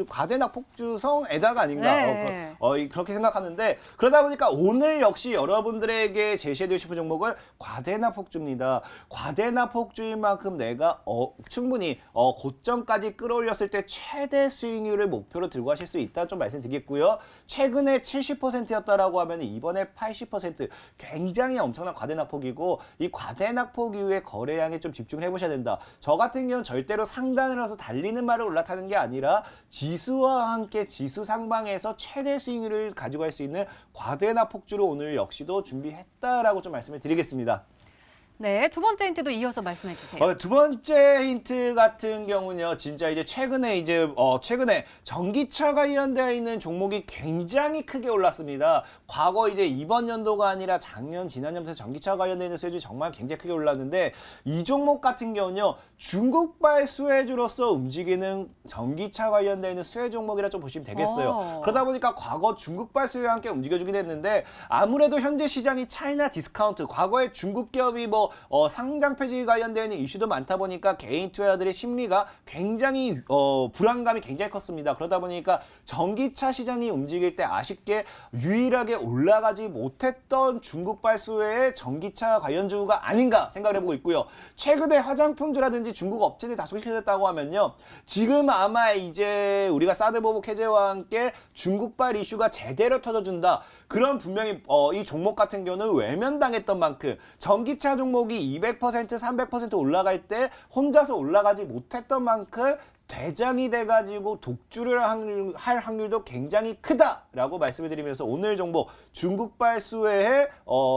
과대납폭주성 애자가 아닌가. 네. 그렇게 생각하는데 그러다 보니까 오늘 역시 여러분들에게 제시해드리고 싶은 종목은 과대납폭주입니다. 과대납폭주인 만큼 내가 충분히 고점까지 끌어올렸을 때 최대 수익률을 목표로 들고 가실 수 있다 좀 말씀드리겠고요. 최근에 70%였다라고 하면 이번에 80% 굉장히 엄청난 과대낙폭이고 이 과대낙폭 이후에 거래량에 좀 집중을 해보셔야 된다. 저 같은 경우는 절대로 상단을 해서 달리는 말을 올라타는 게 아니라 지수와 함께 지수 상방에서 최대 수익률을 가지고 갈 수 있는 과대낙폭주로 오늘 역시도 준비했다라고 좀 말씀을 드리겠습니다. 네, 두 번째 힌트도 이어서 말씀해 주세요. 두 번째 힌트 같은 경우는요, 진짜 이제 최근에 전기차 관련되어 있는 종목이 굉장히 크게 올랐습니다. 과거 이제 이번 연도가 아니라 작년, 지난년부터 전기차 관련되어 있는 수혜주 정말 굉장히 크게 올랐는데 이 종목 같은 경우는요, 중국발 수혜주로서 움직이는 전기차 관련되어 있는 수혜 종목이라 좀 보시면 되겠어요. 그러다 보니까 과거 중국발 수혜와 함께 움직여주긴 했는데 아무래도 현재 시장이 차이나 디스카운트, 과거에 중국 기업이 상장 폐지 관련되는 이슈도 많다 보니까 개인 투자자들의 심리가 굉장히 불안감이 굉장히 컸습니다. 그러다 보니까 전기차 시장이 움직일 때 아쉽게 유일하게 올라가지 못했던 중국발 수혜의 전기차 관련주가 아닌가 생각을 해보고 있고요. 최근에 화장품주라든지 중국 업체들이 다 소개시켰다고 하면요, 지금 아마 이제 우리가 사드 보복 해제와 함께 중국발 이슈가 제대로 터져준다. 그런 분명히 이 종목 같은 경우는 외면당했던 만큼 전기차 종목이 200%, 300% 올라갈 때 혼자서 올라가지 못했던 만큼 대장이 돼가지고 독주를 할 확률도 굉장히 크다라고 말씀을 드리면서 오늘 종목 중국발 수혜의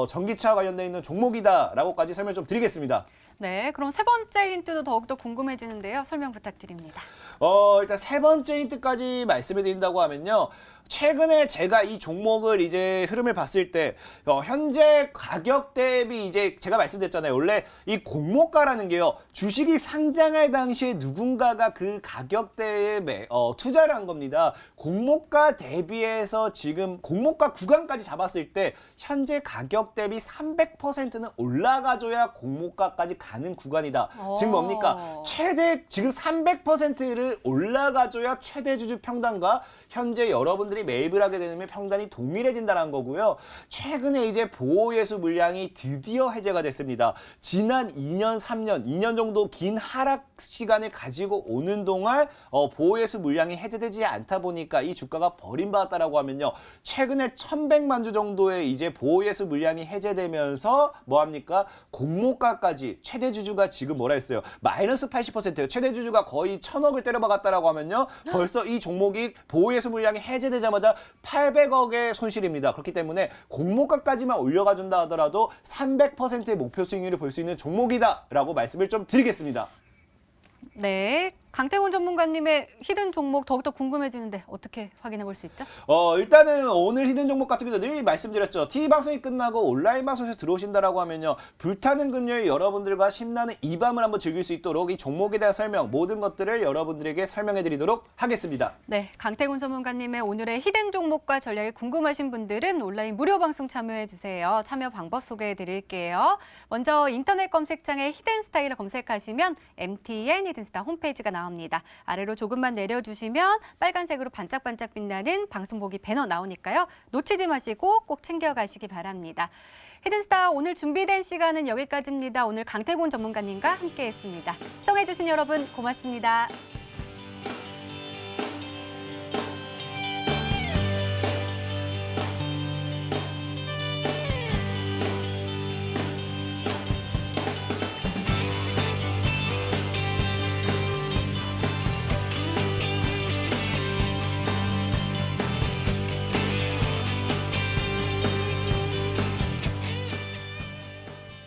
전기차 관련돼 있는 종목이다라고까지 설명 좀 드리겠습니다. 네, 그럼 세 번째 힌트도 더욱더 궁금해지는데요. 설명 부탁드립니다. 일단 세 번째 힌트까지 말씀을 드린다고 하면요. 최근에 제가 이 종목을 이제 흐름을 봤을 때 현재 가격 대비 이제 제가 말씀드렸잖아요. 원래 이 공모가라는 게요, 주식이 상장할 당시에 누군가가 그 가격대에 투자를 한 겁니다. 공모가 대비해서 지금 공모가 구간까지 잡았을 때 현재 가격 대비 300%는 올라가줘야 공모가까지 가는 구간이다. 지금 뭡니까? 최대 지금 300%를 올라가줘야 최대 주주 평단과 현재 여러분들 투자자들이 매입을 하게 되면 평단이 동일해진다는 거고요. 최근에 이제 보호예수 물량이 드디어 해제가 됐습니다. 지난 2년, 3년, 2년 정도 긴 하락 시간을 가지고 오는 동안 보호예수 물량이 해제되지 않다 보니까 이 주가가 버림받았다라고 하면요. 최근에 1,100만 주 정도의 이제 보호예수 물량이 해제되면서 뭐합니까? 공모가까지 최대 주주가 지금 뭐라 했어요? 마이너스 80%예요. 최대 주주가 거의 1,000억을 때려박았다라고 하면요. 벌써 이 종목이 보호예수 물량이 해제되자마자 800억의 손실입니다. 그렇기 때문에 공모가까지만 올려가 준다 하더라도 300%의 목표 수익률을 볼 수 있는 종목이다라고 말씀을 좀 드리겠습니다. 네, 강태곤 전문가님의 히든 종목 더욱더 궁금해지는데 어떻게 확인해 볼 수 있죠? 일단은 오늘 히든 종목 같은 경우도 늘 말씀드렸죠. TV 방송이 끝나고 온라인 방송에서 들어오신다라고 하면요. 불타는 금요일 여러분들과 신나는 이 밤을 한번 즐길 수 있도록 이 종목에 대한 설명, 모든 것들을 여러분들에게 설명해 드리도록 하겠습니다. 네, 강태곤 전문가님의 오늘의 히든 종목과 전략이 궁금하신 분들은 온라인 무료 방송 참여해 주세요. 참여 방법 소개해 드릴게요. 먼저 인터넷 검색창에 히든 스타일을 검색하시면 MTN 히든스타 홈페이지가 나옵니다. 아래로 조금만 내려주시면 빨간색으로 반짝반짝 빛나는 방송보기 배너 나오니까요. 놓치지 마시고 꼭 챙겨가시기 바랍니다. 히든스타 오늘 준비된 시간은 여기까지입니다. 오늘 강태곤 전문가님과 함께했습니다. 시청해주신 여러분 고맙습니다.